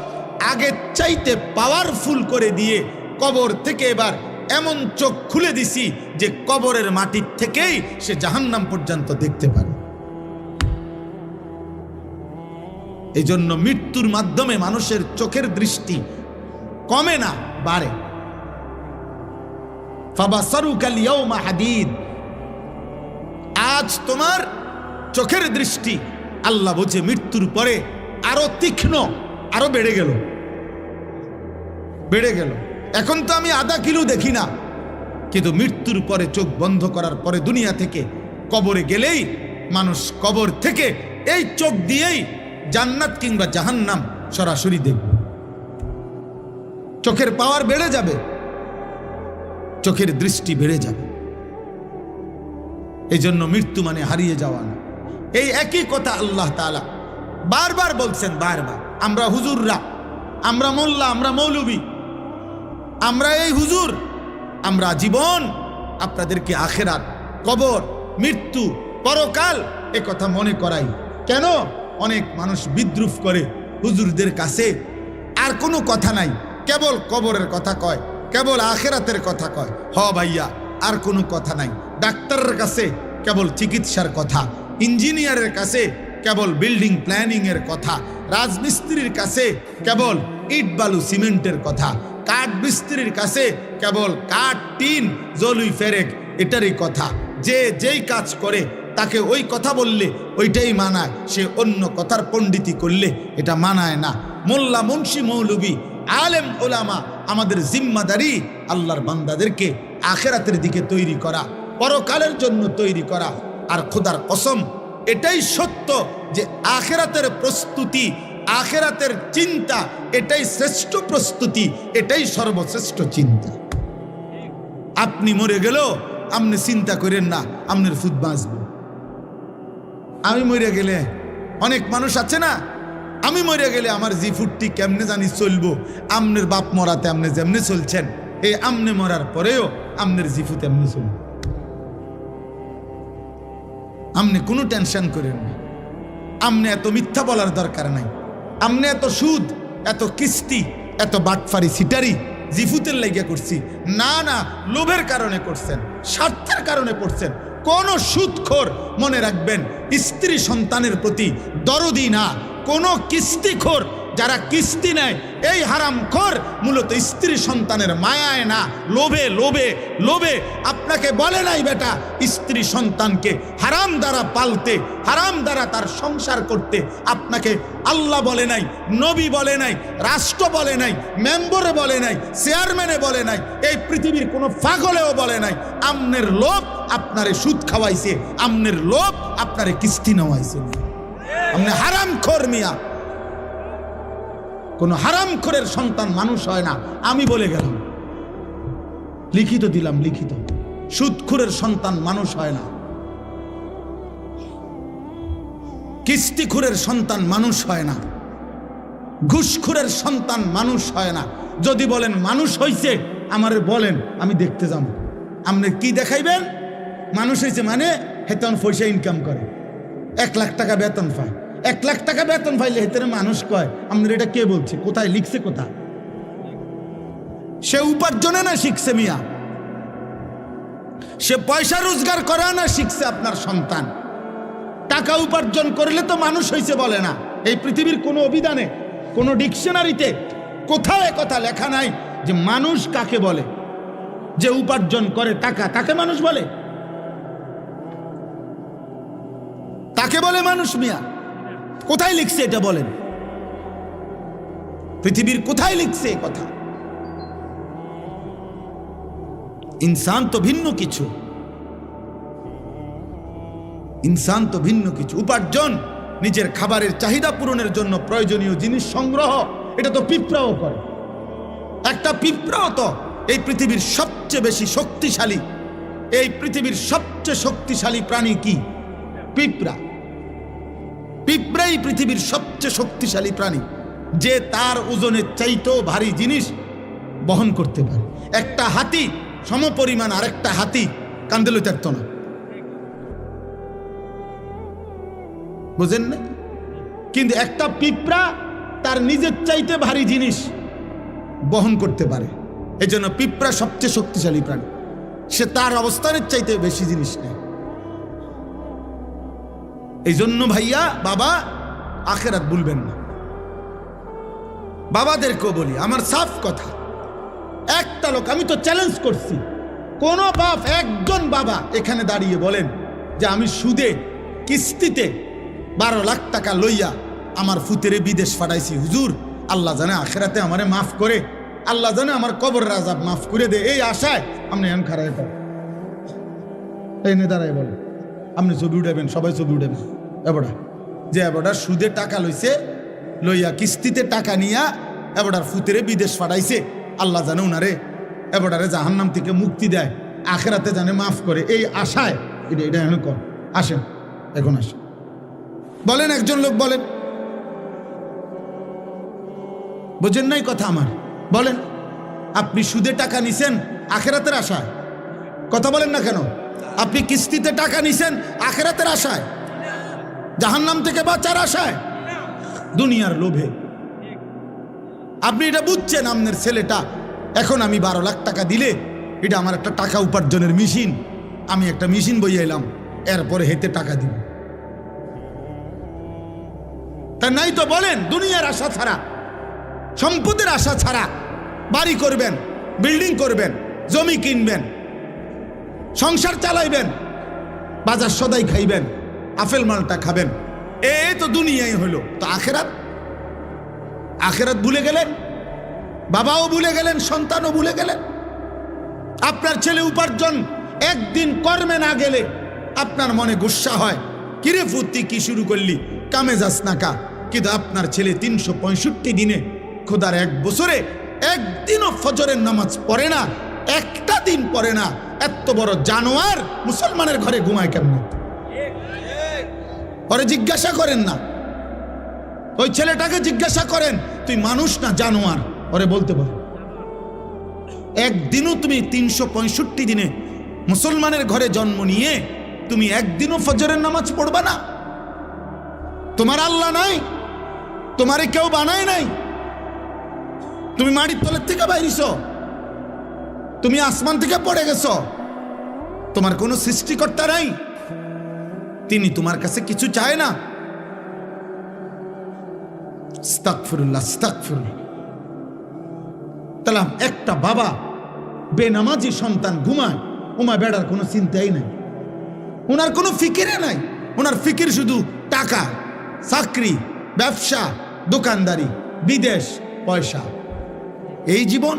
আগের চাইতে পাওয়ারফুল করে দিয়ে কবর থেকে এবার এমন চোখ খুলে দিছি যে কবরের মাটির থেকেই সে জাহান্নাম পর্যন্ত দেখতে পারে। এই জন্য মৃত্যুর মাধ্যমে মানুষের চোখের দৃষ্টি কমে না, বাড়ে। ফাবাসারুকা আল-ইয়াওমা হাদীদ, আজ তোমার চোখের দৃষ্টি, আল্লাহ বলছে, মৃত্যুর পরে আরো তীক্ষ্ণ, আরো বেড়ে গেল, বেড়ে গেল। এখন তো আমি আধা কিলো দেখি না, কিন্তু মৃত্যুর পরে চোখ বন্ধ করার পরে দুনিয়া থেকে কবরে গেলেই মানুষ কবর থেকে এই চোখ দিয়েই জান্নাত কিংবা জাহান্নাম সরাসরি দেখবে। চোখের পাওয়ার বেড়ে যাবে, চোখের দৃষ্টি বেড়ে যাবে। এই জন্য মৃত্যু মানে হারিয়ে যাওয়া না। এই একই কথা আল্লাহ তাআলা বারবার বলছেন, বারবার। আমরা হুজুররা, আমরা মোল্লা, আমরা মৌলবী, আমরা এই হুজুর, আমরা জীবন আপনাদেরকে আখেরাত, কবর, মৃত্যু, পরকাল এ কথা মনে করাই। কেন? অনেক মানুষ বিদ্রুপ করে হুজুরদের কাছে, আর কোনো কথা নাই, কেবল কবরের কথা কয়, কেবল আখেরাতের কথা কয়। হ ভাইয়া, আর কোনো কথা নাই। ডাক্তারের কাছে কেবল চিকিৎসার কথা, ইঞ্জিনিয়ারের কাছে কেবল বিল্ডিং প্ল্যানিং এর কথা, রাজমিস্ত্রির কাছে কেবল ইট বালু সিমেন্টের কথা, কাঠ মিস্ত্রির কাছে কেবল কাঠ, টিন, জলুই ফেরেক এটারই কথা। যে যেই কাজ করে তাকে ওই কথা বললে ওইটাই মানায়, সে অন্য কথার পণ্ডিতি করলে এটা মানায় না। মোল্লা, মুন্সি, মৌলবী, আলেম, ওলামা, আমাদের জিম্মাদারি আল্লাহর বান্দাদেরকে আখেরাতের দিকে তৈরি করা, পরকালের জন্য তৈরি করা। আর খোদার কসম, এটাই সত্য যে আখেরাতের প্রস্তুতি, আখেরাতের চিন্তা এটাই শ্রেষ্ঠ প্রস্তুতি, এটাই সর্বশ্রেষ্ঠ চিন্তা। আপনি মরে গেল আপনি চিন্তা করেন না আপনার ফুট বাঁচব। আমি মরে গেলে, অনেক মানুষ আছে না, আমি মরে গেলে আমার জি ফুটটি কেমনে জানি চলবো। আমনের বাপ মরাতে আপনি যেমনি চলছেন, এই আমনে মরার পরেও আমনের জি ফুট এমনি চলবে। আমনে কোনো টেনশন করেন না। আমনে এত মিথ্যা বলার দরকার নাই। আমনে এত সুদ, এত কিস্তি, এত বাটফারি, সিটারি জিফুতের লাগিয়া করছি না, না, লোভের কারণে করছেন, স্বার্থের কারণে করছেন। কোন সুদখোর মনে রাখবেন স্ত্রী সন্তানের প্রতি দরদি না। কোন কিস্তিখোর যারা কিস্তি নেয়, এই হারামখোর মূলত স্ত্রী সন্তানের মায়ায় না, লোভে লোভে লোভে। আপনাকে বলে নাই বেটা স্ত্রী সন্তানকে হারাম দ্বারা পালতে, হারাম দ্বারা তার সংসার করতে। আপনাকে আল্লাহ বলে নাই, নবী বলে নাই, রাষ্ট্র বলে নাই, মেম্বরে বলে নাই, চেয়ারম্যানে বলে নাই, এই পৃথিবীর কোনো পাগলেও বলে নাই। আমনের লোভ আপনারে সুদ খাওয়াইছে, আমনের লোভ আপনারে কিস্তি নেওয়াইছে। আপনি হারামখোর মিয়া। কোন হারামখোরের সন্তান মানুষ হয় না, আমি বলে গেলাম, লিখিত দিলাম, লিখিত। সুদখোরের সন্তান মানুষ হয় না, কিস্তিখোরের সন্তান মানুষ হয় না, ঘুষখোরের সন্তান মানুষ হয় না। যদি বলেন মানুষ হইছে, আমারে বলেন, আমি দেখতে যাব। আপনি কি দেখাইবেন? মানুষ হয়েছে মানে হেতন পয়সা ইনকাম করে, 1 লাখ টাকা বেতন পায়। 1 লাখ টাকা বেতন পাইলে হেতনে মানুষ কয়। আপনার এটা কে বলছে? কোথায় লিখছে? কোথায়? সে উপার্জনে না শিখছে মিয়া, সে পয়সা রোজগার করা না শিখছে। আপনার সন্তান টাকা উপার্জন করলে তো মানুষ হয়েছে বলে না। এই পৃথিবীর কোনো অভিধানে, কোনো ডিকশনারিতে কোথাও কথা লেখা নাই যে মানুষ কাকে বলে। যে উপার্জন করে টাকা, তাকে মানুষ বলে? তাকে বলে মানুষ মিয়া? কোথায় লিখছে এটা বলেন? পৃথিবীর কোথায় লিখছে এই কথা? ইনসান তো ভিন্ন কিছু, ইনসান তো ভিন্ন কিছু। উপার্জন, নিজের খাবারের চাহিদা পূরণের জন্য প্রয়োজনীয় জিনিস সংগ্রহ, এটা তো পিঁপড়াও করে। একটা পিঁপড়াও তো এই পৃথিবীর সবচেয়ে বেশি শক্তিশালী, এই পৃথিবীর সবচেয়ে শক্তিশালী প্রাণী কি? পিঁপড়া। পিঁপড়াই পৃথিবীর সবচেয়ে শক্তিশালী প্রাণী, যে তার ওজনের চাইতেও ভারী জিনিস বহন করতে পারে। একটা হাতি সমপরিমাণ আরেকটা হাতি কান্দে লইতে পারত না, বুঝেন না? কিন্তু একটা পিঁপড়া তার নিজের চাইতে ভারী জিনিস বহন করতে পারে। এই জন্য পিঁপড়া সবচেয়ে শক্তিশালী প্রাণী। সে তার অবস্থানের চাইতে বেশি জিনিস নেয়। এই জন্য ভাইয়া, বাবা, আখেরাত ভুলবেন না। বাবাদেরকেও বলি, আমার সাফ কথা, একটা লোক, আমি তো চ্যালেঞ্জ করছি, কোন বাপ, একজন বাবা এখানে দাঁড়িয়ে বলেন যে আমি সুদে কিস্তিতে 12 লাখ টাকা লইয়া আমার ফুতেরে বিদেশ পাঠাইছি, হুজুর আল্লাহ জানে আখেরাতে আমারে মাফ করে, আল্লাহ জানে আমার কবরের আযাব মাফ করে দে, এই আশায় আপনি এখন খারাপ করেন। এই নে দাঁড়ায় বলেন, আপনি ছবি উঠাবেন, সবাই ছবি উঠাবেন। এবারটা যে এবারটা সুদে টাকা লইছে, লইয়া কিস্তিতে টাকা নিয়া এবারটার ফুতেরে বিদেশ পাঠাইছে, আল্লাহ জানে উনারে এবারে জাহান্নাম থেকে মুক্তি দেয়, আখেরাতে জানে মাফ করে, এই আশায় এটা এটা এখন কর। আসেন এখন আসেন, বলেন একজন লোক বলেন, বোঝেন নাই কথা আমার? বলেন, আপনি সুদে টাকা নিছেন আখেরাতের আশায়? কথা বলেন না কেন? আপনি কিস্তিতে টাকা নিছেন আখেরাতের আশায়, জাহান্নাম থেকে বাঁচার আশায়, দুনিয়ার লোভে? আপনি এটা বুঝছেন আপনার ছেলেটা এখন আমি 12 লাখ টাকা দিলে এটা আমার একটা টাকা উপার্জনের মেশিন, আমি একটা মেশিন বইয়ে এলাম, এরপরে হেতে টাকা দিব। তা নাই তো বলেন, দুনিয়ার আশা ছাড়া, সম্পদের আশা ছাড়া বাড়ি করবেন, বিল্ডিং করবেন, জমি কিনবেন, সংসার চালাইবেন, বাজার সদাই খাইবেন, আপেল মালটা খাবেন, এ তো দুনিয়াই হলো। তো আখেরাত? আখেরাত ভুলে গেলেন, বাবাও ভুলে গেলেন, সন্তানও ভুলে গেলেন। আপনার ছেলে উপার্জন একদিন কর্মে না গেলে আপনার মনে গুসা হয়, কিরে ফুর্তি কি শুরু করলি, কামে যাস না কা? কিন্তু আপনার ছেলে 365 দিনে, খোদার 1 বছরে একদিনও ফজরের নামাজ পড়ে না, একটা দিন পড়ে না, এত বড় জানোয়ার মুসলমানের ঘরে ঘুমায় কেমনে? ওরে জিজ্ঞাসা করেন না, ওই ছেলেটাকে জিজ্ঞাসা করেন, তুই মানুষ না জানোয়ার? ওরে বলতে পারো, একদিনও তুমি 365 দিনে মুসলমানের ঘরে জন্ম নিয়ে তুমি একদিনও ফজরের নামাজ পড়বা না? তোমার আল্লাহ নাই, তোমারে কেউ বানায় নাই, তুমি মাটির তলের থেকে বাইরিছ, তুমি আসমান থেকে পড়ে গেছ, তোমার কোনো সৃষ্টিকর্তা নাই, তিনি তোমার কাছে কিছু চায় না। আস্তাগফিরুল্লাহ, আস্তাগফিরুল্লাহ। তাহলে একটা বাবা বেনামাজি সন্তান ঘুমায়, ওমা বেড়ার কোনো চিন্তাই নাই, ওনার কোনো ফিকিরে নাই, ওনার ফিকির শুধু টাকা, চাকরি, ব্যবসা, দোকানদারি, বিদেশ, পয়সা, এই জীবন।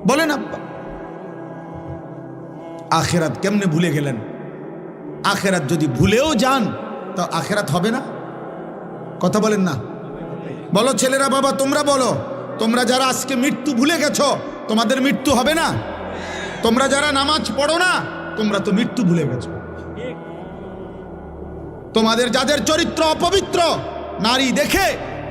বলেন আব্বা, আখেরাত কেমনে ভুলে গেলেন? আখেরাত যদি ভুলেও যান তো আখেরাত হবে না? কথা বলেন না? বলো ছেলেরা, বাবা তোমরা বলো, তোমরা যারা আজকে মৃত্যু ভুলে গেছো, তোমাদের মৃত্যু হবে না? তোমরা যারা নামাজ পড়ো না, তোমরা তো মৃত্যু ভুলে গেছো। তোমাদের যাদের চরিত্র অপবিত্র, নারী দেখে,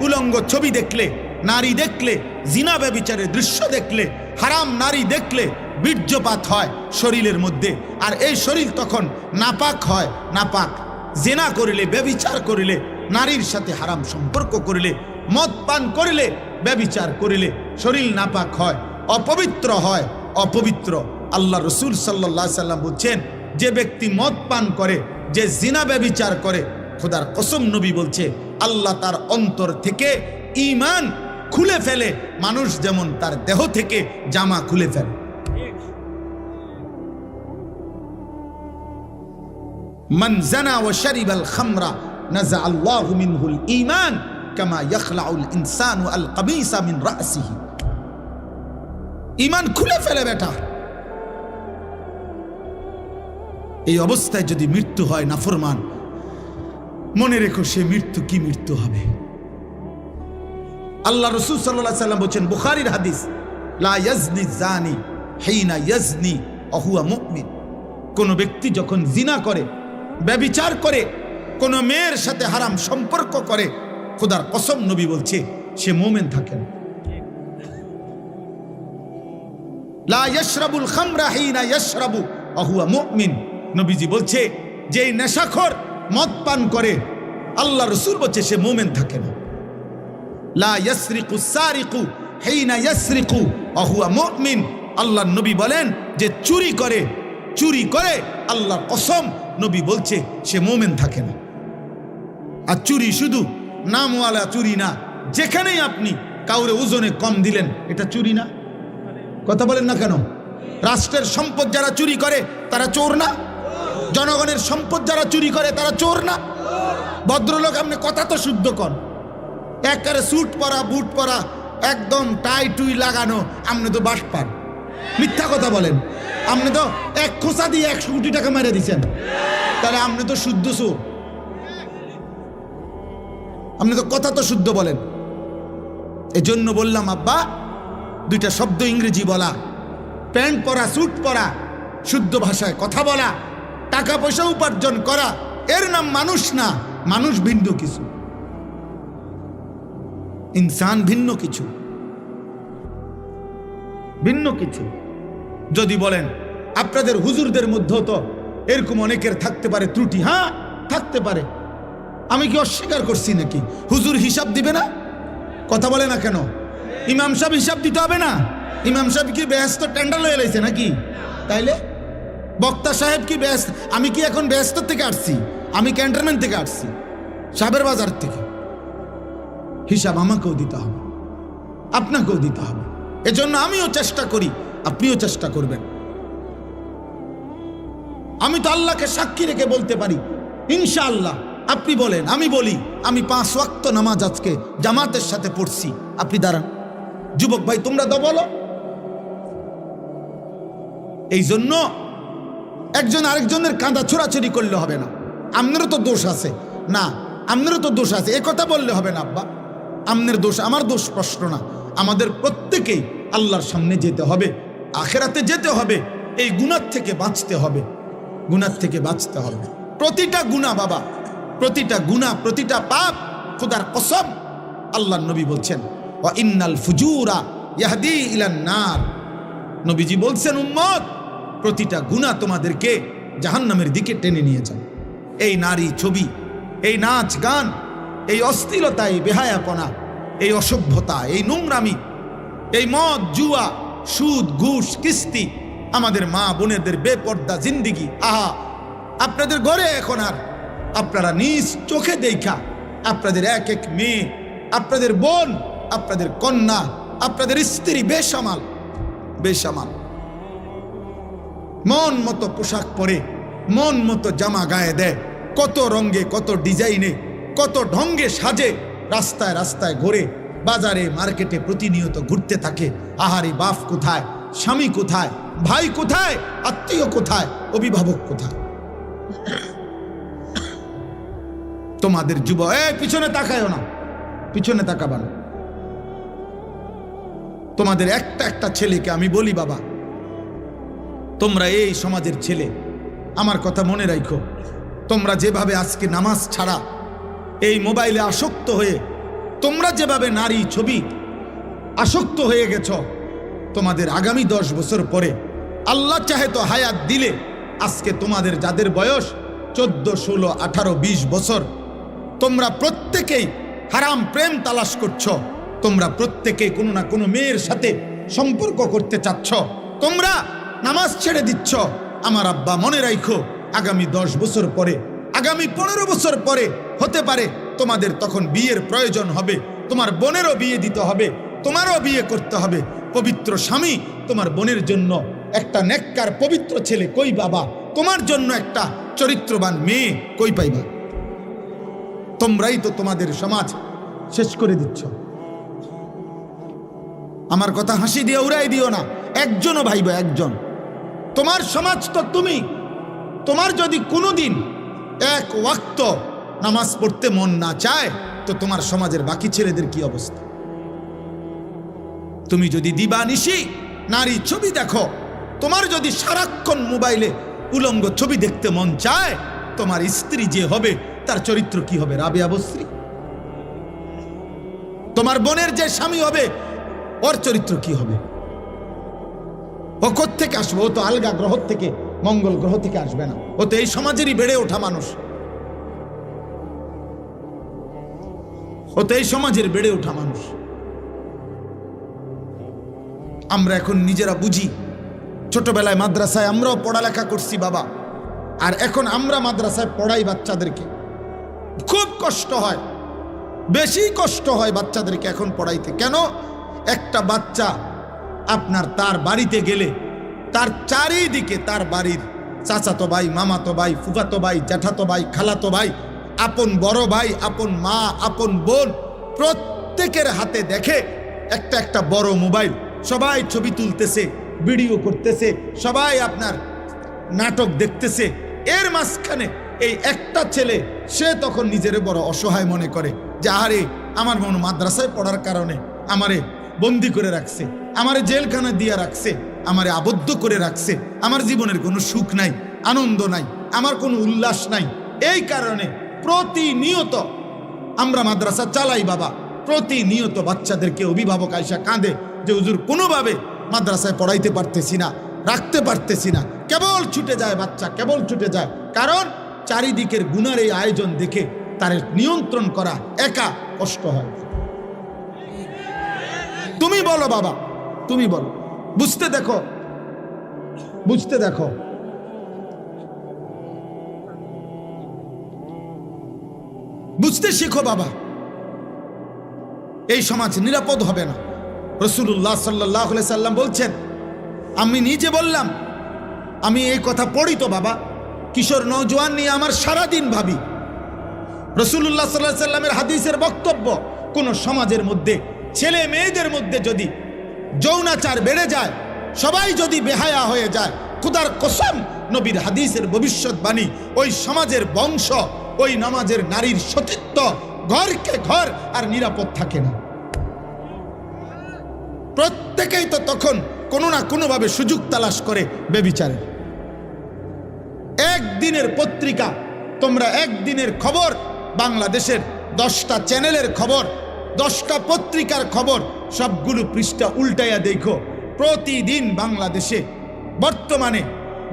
উলঙ্গ ছবি দেখলে, নারী দেখলে, জিনা ব্যভিচারের দৃশ্য দেখলে, হারাম নারী দেখলে বীর্যপাত হয় শরীরের মধ্যে, আর এই শরীর তখন নাপাক হয়। নাপাক জিনা করিলে, ব্যভিচার করিলে, নারীর সাথে হারাম সম্পর্ক করিলে, মদ পান করিলে, ব্যভিচার করিলে শরীর নাপাক হয়, অপবিত্র হয়, অপবিত্র। আল্লাহ রসুল সাল্লাল্লাহু আলাইহি সাল্লাম বলছেন, যে ব্যক্তি মদ পান করে, যে জিনা ব্যভিচার করে, খোদার কসম নবী বলছে, আল্লাহ তার অন্তর থেকে ঈমান খুলে ফেলে, মানুষ যেমন তার দেহ থেকে জামা খুলে ফেলে। মান জানা ওয়া শারিবাল খামরা নাযা আল্লাহু মিনহুল ঈমান কামা ইয়াখলাউল ইনসানু আল কামিসা মিন রাসিহি। ঈমান খুলে ফেলে বেটা। এই অবস্থায় যদি মৃত্যু হয় নাফরমান, মনে রেখো সে মৃত্যু কি মৃত্যু হবে। আল্লাহ রাসূল সাল্লাল্লাহু আলাইহি সাল্লাম বলেন, বুখারীর হাদিস, লা ইয়াজনি জানি হিনা ইয়াজনি ওয়া হুয়া মুমিন। কোন ব্যক্তি যখন জিনা করে, ব্যভিচার করে, কোন মেয়ের সাথে হারাম সম্পর্ক করে, খোদার কসম নবী বলছে সে মুমিন থাকে না। লা ইয়াশরাবুল খামরা হিনা ইয়াশরাবু ওয়া হুয়া মুমিন। নবীজি বলছে, যে নেশাখোর মদ পান করে, আল্লাহ রাসূল বলছে সে মুমিন থাকে না। লা ইয়াসরিকু সারিকু হিনা ইয়াসরিকু ওয়া হুয়া মুমিন। আল্লাহর নবী বলেন, যে চুরি করে, চুরি করে, আল্লাহর কসম নবী বলছে সে মুমিন থাকে না। আর চুরি শুধু নামওয়ালা চুরি না, যেখানেই আপনি কাউরে ওজনে কম দিলেন, এটা চুরি না? কথা বলেন না কেন? রাষ্ট্রের সম্পদ যারা চুরি করে তারা চোর না? জনগণের সম্পদ যারা চুরি করে তারা চোর না? ভদ্রলোক, আপনি কথা তো শুদ্ধ কর। একেবারে স্যুট পরা, বুট পরা, একদম টাই টুই লাগানো, আপনি তো বাটপার। মিথ্যা কথা বলেন। আপনি তো এক খোঁচা দিয়ে 100 কোটি টাকা মেরে দিচ্ছেন, তাহলে আপনি তো শুদ্ধ চোর। আপনি তো কথা তো শুদ্ধ বলেন। এজন্য বললাম আব্বা, দুইটা শব্দ ইংরেজি বলা, প্যান্ট পরা, স্যুট পরা, শুদ্ধ ভাষায় কথা বলা, টাকা পয়সা উপার্জন করা, এর নাম মানুষ না। মানুষ ভিন্ন কিছু, ইনসান ভিন্ন কিছু, ভিন্ন কিছু। যদি বলেন আপনাদের হুজুরদের মধ্যেও তো এরকম অনেকের থাকতে পারে ত্রুটি, হ্যাঁ থাকতে পারে, আমি কি অস্বীকার করছি নাকি? হুজুর হিসাব দিবে না? কথা বলে না কেন? ইমাম সাহেব হিসাব দিতে হবে না? ইমাম সাহেব কি ব্যস্ত টেন্ডার হয়ে লাইছে নাকি? তাইলে বক্তা সাহেব কি ব্যস্ত? আমি কি এখন ব্যস্ত থেকে আসছি? আমি ক্যান্টনমেন্ট থেকে আসছি, সাবের বাজার থেকে। হিসাব আমাকেও দিতে হবে, আপনাকেও দিতে হবে। এজন্য আমিও চেষ্টা করি, আপনিও চেষ্টা করবেন। আমি তো আল্লাহকে সাক্ষী রেখে বলতে পারি ইনশাআল্লাহ। আপনি বলেন, আমি বলি, আমি 5 ওয়াক্ত নামাজ আজকে জামাতের সাথে পড়ছি। আপনি দাঁড়ান, যুবক ভাই তোমরা তো বলো। এই জন্য একজন আরেকজনের কাঁধা ছোড়াছড়ি করলে হবে না। আপনারও তো দোষ আছে, না আপনারও তো দোষ আছে, এ কথা বললে হবে না। আব্বা আপনার দোষ আমার দোষ প্রশ্ন না। আমাদের প্রত্যেকেই আল্লাহর সামনে যেতে হবে, আখেরাতে যেতে হবে। এই গুনাহ থেকে বাঁচতে হবে, গুনাহ থেকে বাঁচতে হবে। প্রতিটা গুনাহ বাবা, প্রতিটা গুনাহ, প্রতিটা পাপ, খোদার কসম আল্লাহর নবী বলছেন ওয়া ইন্নাল ফুজুরা ইয়াহদি ইলান নার। নবীজি বলছেন উম্মত, প্রতিটা গুনাহ তোমাদেরকে জাহান্নামের দিকে টেনে নিয়ে যাবে। এই নারী ছবি, এই নাচ গান, এই অশ্লীলতা, এই বেহায়াপনা, এই অসভ্যতা, এই নোংরামি, এই মদ, জুয়া, সুদ, ঘুষ, কিস্তি, আমাদের মা বোনেদের বেপর্দা জিন্দিগি। আহা, আপনাদের ঘরে এখন আর আপনারা নিজ চোখে দেখা আপনাদের এক এক মেয়ে, আপনাদের বোন, আপনাদের কন্যা, আপনাদের স্ত্রী বেসামাল, বেসামাল, মন মতো পোশাক পরে, মন মতো জামা গায়ে দেয়, কত রঙে, কত ডিজাইনে, কত ঢঙ্গে সাজে, রাস্তায় রাস্তায় ঘুরে, বাজারে মার্কেটে প্রতিনিয়ত ঘুরতে থাকে। আহারে, বাপ কোথায়, স্বামী কোথায়, ভাই কোথায়, আত্মীয় কোথায়, অভিভাবক কোথায়? তোমাদের যুবক, পিছনে তাকায়ও না, পিছনে তাকাবা না। তোমাদের একটা একটা ছেলেকে আমি বলি, বাবা তোমরা এই সমাজের ছেলে, আমার কথা মনে রাখো। তোমরা যেভাবে আজকে নামাজ ছাড়া এই মোবাইলে আসক্ত হয়ে, তোমরা যেভাবে নারী ছবি আসক্ত হয়ে গেছ, তোমাদের আগামী 10 বছর পরে আল্লাহ চাহে তো হায়াত দিলে, আজকে তোমাদের যাদের বয়স 14, 16, 18, 20 বছর, তোমরা প্রত্যেকেই হারাম প্রেম তালাশ করছো, তোমরা প্রত্যেকেই কোনো না কোনো মেয়ের সাথে সম্পর্ক করতে চাচ্ছ, তোমরা নামাজ ছেড়ে দিচ্ছ। আমার আব্বা মনে রাখো, আগামী 10 বছর পরে, আগামী 15 বছর পরে হতে পারে তোমাদের তখন বিয়ের প্রয়োজন হবে, তোমার বোনেরও বিয়ে দিতে হবে, তোমারও বিয়ে করতে হবে। পবিত্র স্বামী তোমার বোনের জন্য একটা নেককার পবিত্র ছেলে কই বাবা? তোমার জন্য একটা চরিত্রবান মেয়ে কই পাইবা? তোমরাই তো তোমাদের সমাজ শেষ করে দিচ্ছ। আমার কথা হাসি দিয়ে উড়াই দিও না, একজনও ভাইবা, একজন। তোমার সমাজ তো তুমি। তোমার যদি কোনোদিন 1 ওয়াক্ত নামাজ পড়তে মন না চায়, তো তোমার সমাজের বাকি ছেলেদের কি অবস্থা? তুমি যদি দিবানিশি নারী ছবি দেখো, তোমার যদি সারাক্ষণ মোবাইলে উলঙ্গ ছবি দেখতে মন চায়, তোমার স্ত্রী যে হবে তার চরিত্র কি হবে? রাবেয়া বস্রী। তোমার বোনের যে স্বামী হবে, ওর চরিত্র কি হবে? ও কোত্থেকে আসবে? ও তো আলগা গ্রহ থেকে, মঙ্গল গ্রহ থেকে আসবে না। ও তো এই সমাজেরই বেড়ে ওঠা মানুষ, ও তো এই সমাজের বেড়ে ওঠা মানুষ। আমরা এখন নিজেরা বুঝি, ছোটবেলায় মাদ্রাসায় আমরাও পড়ালেখা করছি বাবা, আর এখন আমরা মাদ্রাসায় পড়াই বাচ্চাদেরকে। খুব কষ্ট হয়, বেশি কষ্ট হয় বাচ্চাদেরকে এখন পড়াইতে। কেন? একটা বাচ্চা আপনার তার বাড়িতে গেলে তার চারিদিকে তার বাড়ির চাচাতো ভাই, মামাতো ভাই, ফুফাতো ভাই, জ্যাঠাতো ভাই, খালাতো ভাই, আপন বড় ভাই, আপন মা, আপন বোন, প্রত্যেকের হাতে দেখে একটা একটা বড় মোবাইল। সবাই ছবি তুলতেছে, ভিডিও করতেছে, সবাই আপনার নাটক দেখতেছে। এর মাঝখানে এই একটা ছেলে, সে তখন নিজের বড় অসহায় মনে করে যে আরে আমার মন মাদ্রাসায় পড়ার কারণে আমারে বন্দি করে রাখছে, আমারে জেলখানা দিয়ে রাখছে, আমারে আবদ্ধ করে রাখছে, আমার জীবনের কোনো সুখ নাই, আনন্দ নাই, আমার কোনো উল্লাস নাই। এই কারণে প্রতিনিয়ত আমরা মাদ্রাসা চালাই বাবা, প্রতিনিয়ত বাচ্চাদেরকে অভিভাবক আইসা কাঁদে যে হুজুর কোনোভাবে মাদ্রাসায় পড়াইতে পারতেছি না, রাখতে পারতেছি না, কেবল ছুটে যায় বাচ্চা, কেবল ছুটে যায়। কারণ চারিদিকের গুনার এই আয়োজন দেখে তার নিয়ন্ত্রণ করা একা কষ্ট হয়। তুমি বলো বাবা, তুমি বলো, বুঝতে দেখো, বুঝতে দেখো। বুঝতে শিখো বাবা, এই সমাজ নিরাপদ হবে না। রাসূলুল্লাহ সাল্লাল্লাহু আলাইহি সাল্লাম বলছেন, আমি নিজে বললাম, আমি এই কথা পড়ি তো বাবা, কিশোর নওজোয়ান নিয়ে আমার সারাদিন ভাবি। রাসূলুল্লাহ সাল্লাল্লাহু আলাইহি সাল্লামের হাদিসের বক্তব্য, কোন সমাজের মধ্যে ছেলে মেয়েদের মধ্যে যদি যৌনাচার বেড়ে যায়, সবাই যদি বেহায়া হয়ে যায়, খোদার কসম নবীর হাদিসের ভবিষ্যৎবাণী, ওই সমাজের বংশ, ওই নামাজের নারীর সতীত্ব ঘরকে ঘর আর নিরাপদ থাকে না। প্রত্যেকেই তো তখন কোনো না কোনোভাবে সুযোগ তালাশ করে বেবিচারের। একদিনের পত্রিকা, তোমরা একদিনের খবর, বাংলাদেশের 10টা চ্যানেলের খবর, 10টা পত্রিকার খবর, সবগুলো পৃষ্ঠা উল্টাইয়া দেখো, প্রতিদিন বাংলাদেশে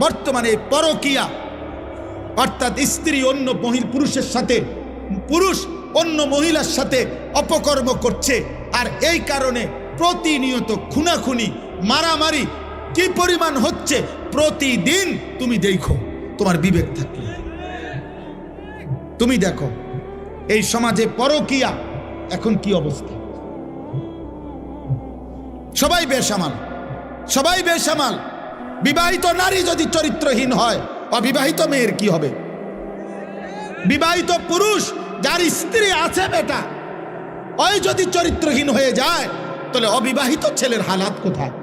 বর্তমানে পরকীয়া, অর্থাৎ স্ত্রী অন্য পুরুষের সাথে, পুরুষ অন্য মহিলার সাথে অপকর্ম করছে। আর এই কারণে প্রতিনিয়ত খুনাখুনি, মারামারি কি পরিমাণ হচ্ছে প্রতিদিন তুমি দেখো, তোমার বিবেক থাকলে তুমি দেখো এই সমাজে পরকীয়া এখন কি অবস্থা। সবাই বেসামাল, সবাই বেসামাল। বিবাহিত নারী যদি চরিত্রহীন হয়, অবিবাহিত মেয়ের কি হবে? বিবাহিত পুরুষ যার স্ত্রী আছে বেটা, ওই যদি চরিত্রহীন হয়ে যায়, তাহলে অবিবাহিত ছেলের হালাত কোথায়?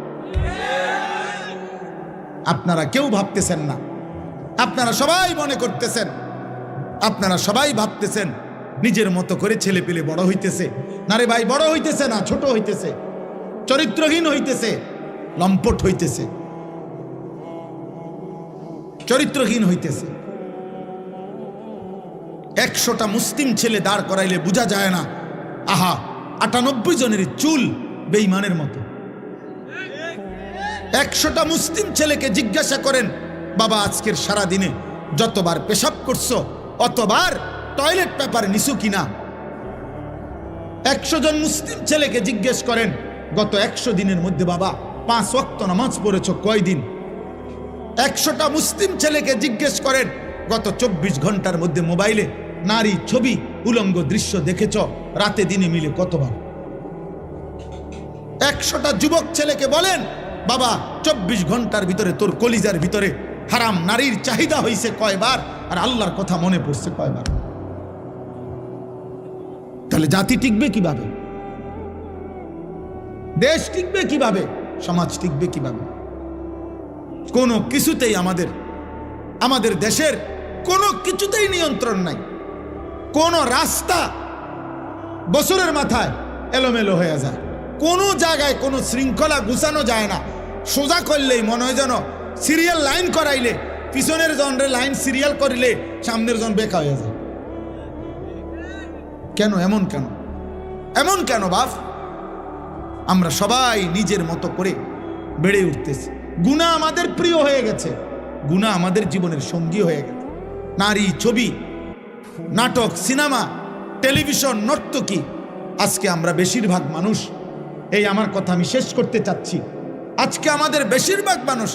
আপনারা কেউ ভাবতেছেন না, আপনারা সবাই মনে করতেছেন, আপনারা সবাই ভাবতেছেন নিজের মতো করে ছেলে পেলে বড় হইতেছে। না রে ভাই, বড় হইতেছে না, ছোট হইতেছে, চরিত্রহীন হইতেছে, লম্পট হইতেছে, চরিত্রহীন হইতেছে। 100টা মুসলিম ছেলে দাঁড় করাইলে বোঝা যায় না, আহা 98 জনের চুল বেঈমানের মতো। 100টা মুসলিম ছেলেকে জিজ্ঞাসা করেন, বাবা আজকের সারা দিনে যতবার পেশাব করছো, অতবার টয়লেট পেপার নিছো কিনা? 100 জন মুসলিম ছেলেকে জিজ্ঞেস করেন, গত 100 দিনের মধ্যে বাবা 5 ওয়াক্ত নামাজ পড়েছো কয়দিন? 100টা মুসলিম ছেলেকে জিজ্ঞেস করেন, গত 24 ঘন্টার মধ্যে মোবাইলে নারী ছবি, উলঙ্গ দৃশ্য দেখেছ রাতে দিনে মিলে কতবার? 100টা যুবক ছেলেকে বলেন, বাবা 24 ঘন্টার ভিতরে তোর কলিজার ভিতরে হারাম নারীর চাহিদা হয়েছে কয়বার, আর আল্লাহর কথা মনে পড়ছে কয়বার? তাহলে জাতি টিকবে কিভাবে? দেশ টিকবে কিভাবে? সমাজ টিকবে কিভাবে? কোনো কিছুতেই আমাদের দেশের কোনো কিছুতেই নিয়ন্ত্রণ নাই। কোন রাস্তা বছরের মাথায় এলোমেলো হয়ে যায়, কোনো জায়গায় কোনো শৃঙ্খলা গুছানো যায় না। সোজা করলেই মনে হয় যেন সিরিয়াল লাইন করাইলে, পিছনের জনরে লাইন সিরিয়াল করিলে সামনের জন বেকা হয়ে যায়। কেন এমন? কেন এমন কেন বাপ? আমরা সবাই নিজের মতো করে বেড়ে উঠতেছি, গুনাহ আমাদের প্রিয় হয়ে গেছে, গুনাহ আমাদের জীবনের সঙ্গী হয়ে গেছে। নারী, ছবি, নাটক, সিনেমা, টেলিভিশন, নর্তকী। আজকে আমরা বেশিরভাগ মানুষ, এই আমার কথা আমি শেষ করতে চাচ্ছি, আজকে আমাদের বেশিরভাগ মানুষ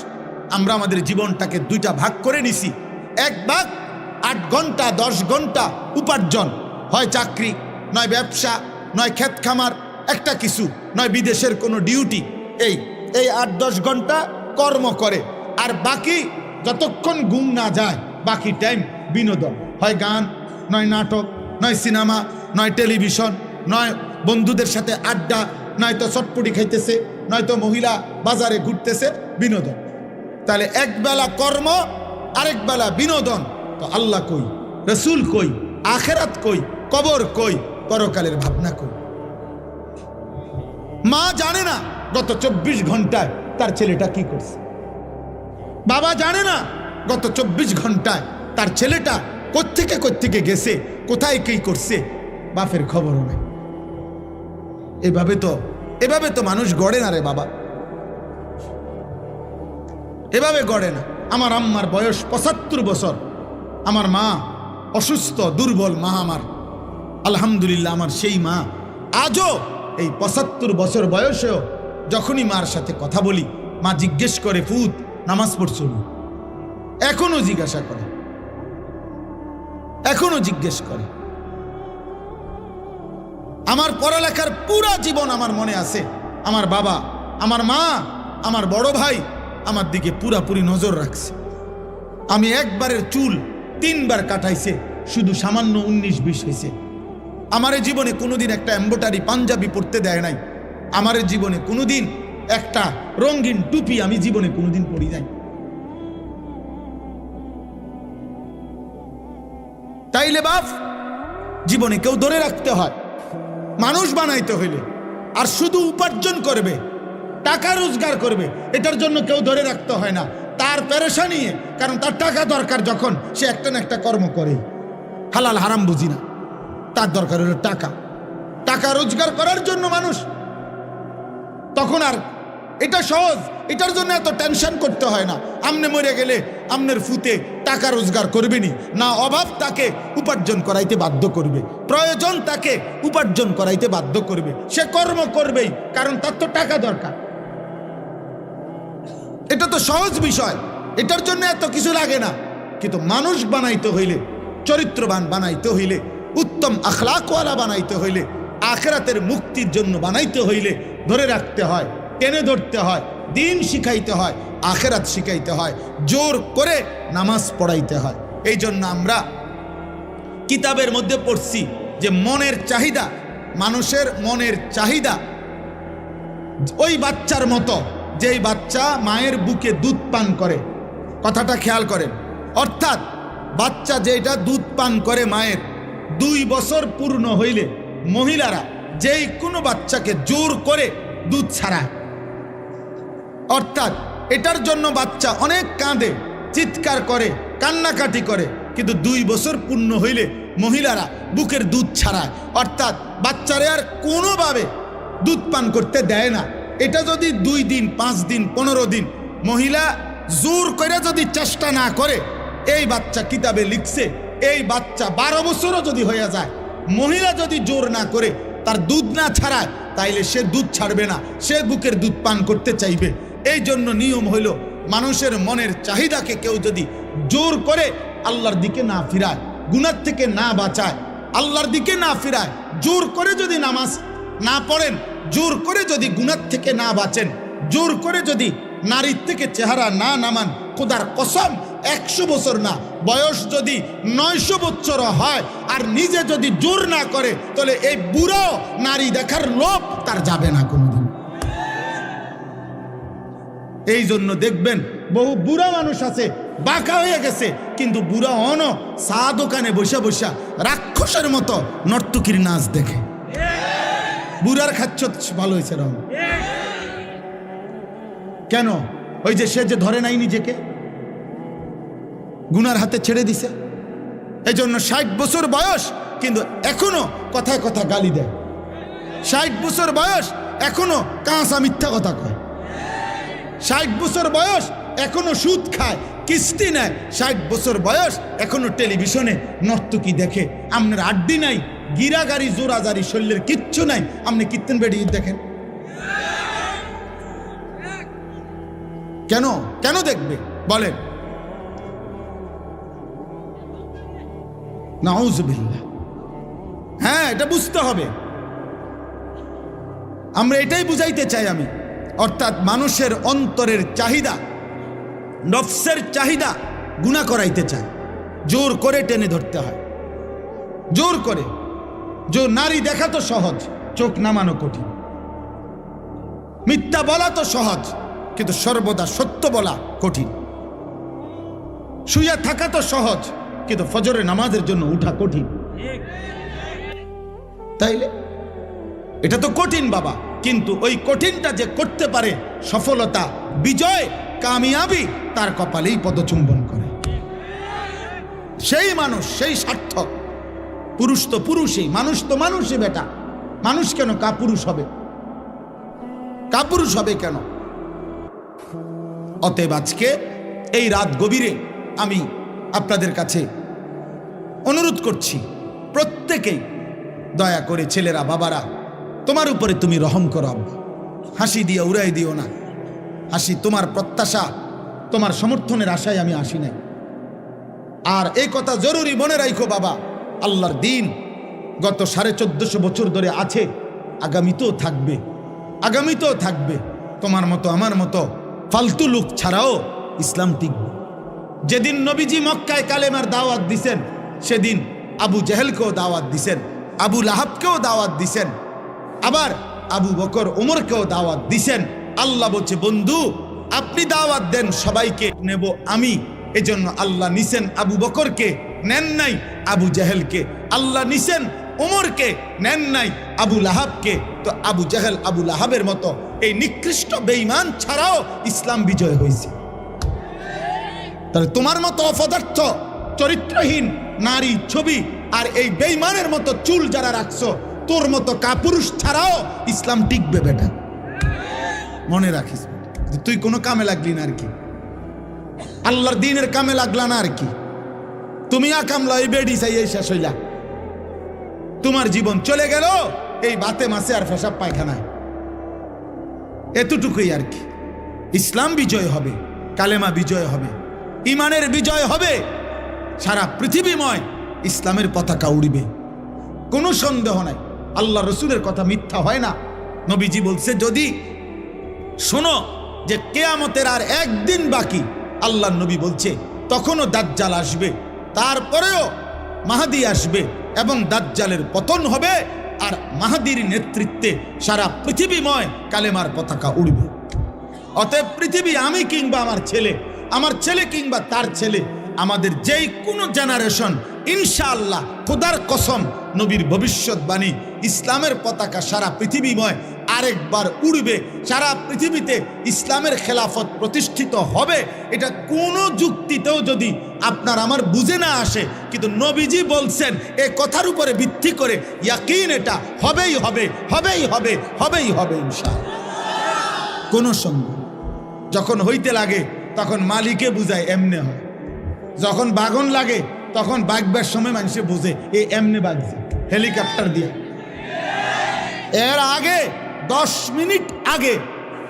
আমরা আমাদের জীবনটাকে 2টা ভাগ করে নিছি। এক ভাগ 8 ঘন্টা 10 ঘন্টা উপার্জন, হয় চাকরি, নয় ব্যবসা, নয় ক্ষেত খামার, একটা কিছু, নয় বিদেশের কোনো ডিউটি। এই 8-10 ঘন্টা কর্ম করে, আর বাকি যতক্ষণ ঘুম না যায় বাকি টাইম বিনোদন, হয় গান, নয় নাটক, নয় সিনেমা, নয় টেলিভিশন, নয় বন্ধুদের সাথে আড্ডা, নয়তো চটপটি খাইতেছে, নয়তো মহিলা বাজারে ঘুরতেছে, বিনোদন। তাহলে একবেলা কর্ম, আরেক বেলা বিনোদন। তো আল্লাহ কই, রসুল কই, আখেরাত কই, কবর কই, পরকালের ভাবনা কই? মা জানে না গত 24 ঘন্টায় তার ছেলেটা কি করছে। বাবা জানে না গত 24 ঘন্টায় তার ছেলেটা কোত্থেকে গেছে, কোথায় কি করছে, বাপের খবরও নেই। এভাবে তো মানুষ গড়ে না রে বাবা, এভাবে গড়ে না। আমার আম্মার বয়স 75 বছর, আমার মা অসুস্থ দুর্বল মা আমার, আলহামদুলিল্লাহ আমার সেই মা আজও এই 75 বছর বয়সেও যখনই মার সাথে কথা বলি, মা জিজ্ঞেস করে ফুত নামাজ পড়ছো না? এখনো জিজ্ঞাসা করে, এখনো জিজ্ঞেস করে। আমার পড়ালেখার পুরা জীবন আমার মনে আছে। আমার বাবা, আমার মা, আমার বড় ভাই আমার দিকে পুরাপুরি নজর রাখছে। আমি একবারের চুল 3 বার কাটাইছে, শুধু সামান্য 19-20 হয়েছে। আমার জীবনে কোনোদিন একটা এম্বোটারি পাঞ্জাবি পরতে দেয় নাই। আমার জীবনে কোনোদিন একটা রঙিন টুপি আমি জীবনে কোনোদিন পরি নাই। তাইলে বাপ জীবনে কেউ ধরে রাখতে হয়, মানুষ বানাইতে হইলে। আর শুধু উপার্জন করবে, টাকা রোজগার করবে, এটার জন্য কেউ ধরে রাখতে হয় না। তার পেরেশানি, কারণ তার টাকা দরকার, যখন সে একটা না একটা কর্ম করে। হালাল হারাম বুঝি না, তার দরকার হলো টাকা। টাকা রোজগার করার জন্য মানুষ, তখন আর এটা সহজ, এটার জন্য এত টেনশন করতে হয় না। আমনে মরে গেলে আমনের ফুতে টাকা রোজগার করবেনি না, অভাব তাকে উপার্জন করাইতে বাধ্য করবে, প্রয়োজন তাকে উপার্জন করাইতে বাধ্য করবে। সে কর্ম করবেই, কারণ তার তো টাকা দরকার। এটা তো সহজ বিষয়, এটার জন্য এত কিছু লাগে না। কিন্তু মানুষ বানাইতে হইলে, চরিত্রবান বানাইতে হইলে, উত্তম আখলাকওয়ালা বানাইতে হইলে, আখিরাতের মুক্তির জন্য বানাইতে হইলে ধরে রাখতে হয়, টেনে ধরতে হয়, দিন শিখাইতে হয়, আখিরাত শিখাইতে হয়, জোর করে নামাজ পড়াইতে হয়। এই জন্য আমরা কিতাবের মধ্যে পড়ছি যে মনের চাহিদা, মানুষের মনের চাহিদা ওই বাচ্চার মতো, যেই বাচ্চা মায়ের বুকে দুধ পান করে। কথাটা খেয়াল করেন, অর্থাৎ বাচ্চা যেটা দুধ পান করে মায়ের, 2 বছর পূর্ণ হইলে মহিলারা যেই কোনো বাচ্চাকে জোর করে দুধ ছাড়ায়। অর্থাৎ এটার জন্য বাচ্চা অনেক কাঁদে, চিৎকার করে, কান্নাকাটি করে, কিন্তু 2 বছর পূর্ণ হইলে মহিলারা বুকের দুধ ছাড়ায়। অর্থাৎ বাচ্চারে আর কোনোভাবে দুধ পান করতে দেয় না। এটা যদি 2 দিন, 5 দিন, 15 দিন মহিলা জোর করে যদি চেষ্টা না করে, এই বাচ্চা কিতাবে লিখছে, এই বাচ্চা 12 বছরও যদি হয়ে যায়, মহিলা যদি জোর না করে, তার দুধ না ছাড়ায়, তাইলে সে দুধ ছাড়বে না, সে বুকের দুধ পান করতে চাইবে। এই জন্য নিয়ম হইল, মানুষের মনের চাহিদাকে কেউ যদি জোর করে আল্লাহর দিকে না ফিরায়, গুনাহ থেকে না বাঁচায়, আল্লাহর দিকে না ফিরায়, জোর করে যদি নামাজ না পড়েন, জোর করে যদি গুনাহ থেকে না বাঁচেন, জোর করে যদি নারীর থেকে চেহারা না নামান, খোদার কসম 100 বছর না, বয়স যদি 900 বছর হয় আর নিজে যদি জোর না করে, তাহলে এই বুড়ো নারী দেখার লোভ তার যাবে না কোনোদিন। এই জন্য দেখবেন বহু বুড়া মানুষ আছে, বাঁকা হয়ে গেছে, কিন্তু বুড়া অন চা দোকানে বসে বসে রাক্ষসের মতো নর্তকীর নাচ দেখে। বুড়ার খাচ্ছ ভালো হয়েছে রং কেন? ওই যে সে যে ধরে নাই নিজেকে, গুনার হাতে ছেড়ে দিছে। এই জন্য 60 বছর বয়স কিন্তু এখনো কথায় কথা গালি দেয়। 60 বছর বয়স এখনো কাঁচা মিথ্যা কথা কয়। 60 বছর বয়স এখনো সুদ খায়, কিস্তি নেয়। 60 বছর বয়স এখনো টেলিভিশনে নর্তকী দেখে। আপনার আড্ডি নাই, গিরাগাড়ি জোরাজারি শরীরের কিচ্ছু নাই, আপনি কীর্তন বেড়িয়ে দেখেন কেন? কেন দেখবে বলেন? নাউজুবিল্লাহ। হ্যাঁ, এটা বুঝতে হবে। আমরা এটাই বুঝাইতে চাই আমি। অর্থাৎ মানুষের অন্তরের চাহিদা, নফসের চাহিদা গুনাহ করাইতে চায়, জোর করে টেনে ধরতে হয়, জোর করে। যে নারী দেখা তো সহজ, চোখ নামানো কঠিন। মিথ্যা বলা তো সহজ, কিন্তু সর্বদা সত্য বলা কঠিন। শুয়ে থাকা তো সহজ, কিন্তু ফজরের নামাজের জন্য উঠা কঠিন। তাইলে এটা তো কঠিন বাবা। কিন্তু ওই কঠিনটা যে করতে পারে, সফলতা, বিজয়, কামিয়াবি তার কপালেই পদচুম্বন করে। সেই মানুষ, সেই সার্থক। পুরুষ তো পুরুষই, মানুষ তো মানুষই বেটা। মানুষ কেন কাপুরুষ হবে? কাপুরুষ হবে কেন? অতএব আজকে এই রাত গভীরে আমি আপনাদের কাছে অনুরোধ করছি, প্রত্যেকেই দয়া করে ছেলেরা, বাবারা, তোমার উপরে তুমি রহম করো আব্বা। হাসি দিয়ে উড়াই দিও না। হাসি তোমার প্রত্যাশা, তোমার সমর্থনের আশায় আমি আসি নাই। আর এই কথা জরুরি মনে রাখো বাবা, আল্লাহর দিন গত 1450 বছর ধরে আছে, আগামীতেও থাকবে, আগামীতেও থাকবে। তোমার মতো আমার মতো ফালতু লোক ছাড়াও ইসলাম টিকবে। যেদিন নবীজি মক্কায় কালেমার দাওয়াত দিছেন, সেদিন আবু জেহেলকেও দাওয়াত দিছেন, আবু লাহাবকেও দাওয়াত দিছেন, আবার আবু বকর ওমরকেও দাওয়াত দিছেন। আল্লাহ বলছে, বন্ধু আপনি দাওয়াত দেন, সবাইকে নেব আমি। এজন্য আল্লাহ নিছেন আবু বকরকে, নেন নাই আবু জেহেলকে। আল্লাহ নিছেন ওমরকে, নেন নাই আবু লাহাবকে। তো আবু জেহেল, আবু লাহাবের মতো এই নিকৃষ্ট বেঈমান ছাড়াও ইসলাম বিজয় হয়েছে। তাহলে তোমার মতো অপদার্থ, চরিত্রহীন নারী ছবি আর এই বেঈমানের মতো চুল যারা রাখছো, তোর মতো কাপুরুষ ছাড়াও ইসলাম টিকবে বেটা। মনে রাখিস, তুই কোনো কামে লাগলি না আর কি, আল্লাহর দ্বীনের কামে লাগলা না আর কি। তুমি আকামলা, এই বেডি চাই, এই শেষ হইলা, তোমার জীবন চলে গেল এই বাতে মাসে আর পেশাব পায়খানায়। এতটুকুই আর কি। ইসলাম বিজয় হবে, কালেমা বিজয় হবে, ইমানের বিজয় হবে, সারা পৃথিবীময় ইসলামের পতাকা উড়িবে, কোনো সন্দেহ নাই। আল্লাহ রসুলের কথা মিথ্যা হয় না। নবীজি বলছে, যদি শোনো যে কেয়ামতের আর একদিন বাকি, আল্লাহ নবী বলছে তখনও দাজ্জাল আসবে, তারপরেও মাহাদি আসবে এবং দাজ্জালের পতন হবে, আর মাহাদির নেতৃত্বে সারা পৃথিবীময় কালেমার পতাকা উড়বে। অতএব পৃথিবী, আমি কিংবা আমার ছেলে কিংবা তার ছেলে, আমাদের যেই কোনো জেনারেশন, ইনশাআল্লাহ খোদার কসম, নবীর ভবিষ্যৎবাণী, ইসলামের পতাকা সারা পৃথিবীময় আরেকবার উড়বে। সারা পৃথিবীতে ইসলামের খেলাফত প্রতিষ্ঠিত হবে। এটা কোনো যুক্তিতেও যদি আপনার আমার বুঝে না আসে, কিন্তু নবীজি বলছেন, এ কথার উপরে ভিত্তি করে ইয়াকিন, এটা হবেই হবে, হবেই হবে, হবেই হবে ইনশাআল্লাহ, কোনো সন্দেহ। যখন হইতে লাগে তখন মালিকে বুঝায় এমনে হয়, যখন বাগন লাগে তখন বাগবার সময় মানুষে বোঝে এ এমনে বাগছে হেলিকপ্টার দিয়ে। এর আগে 10 মিনিট আগে,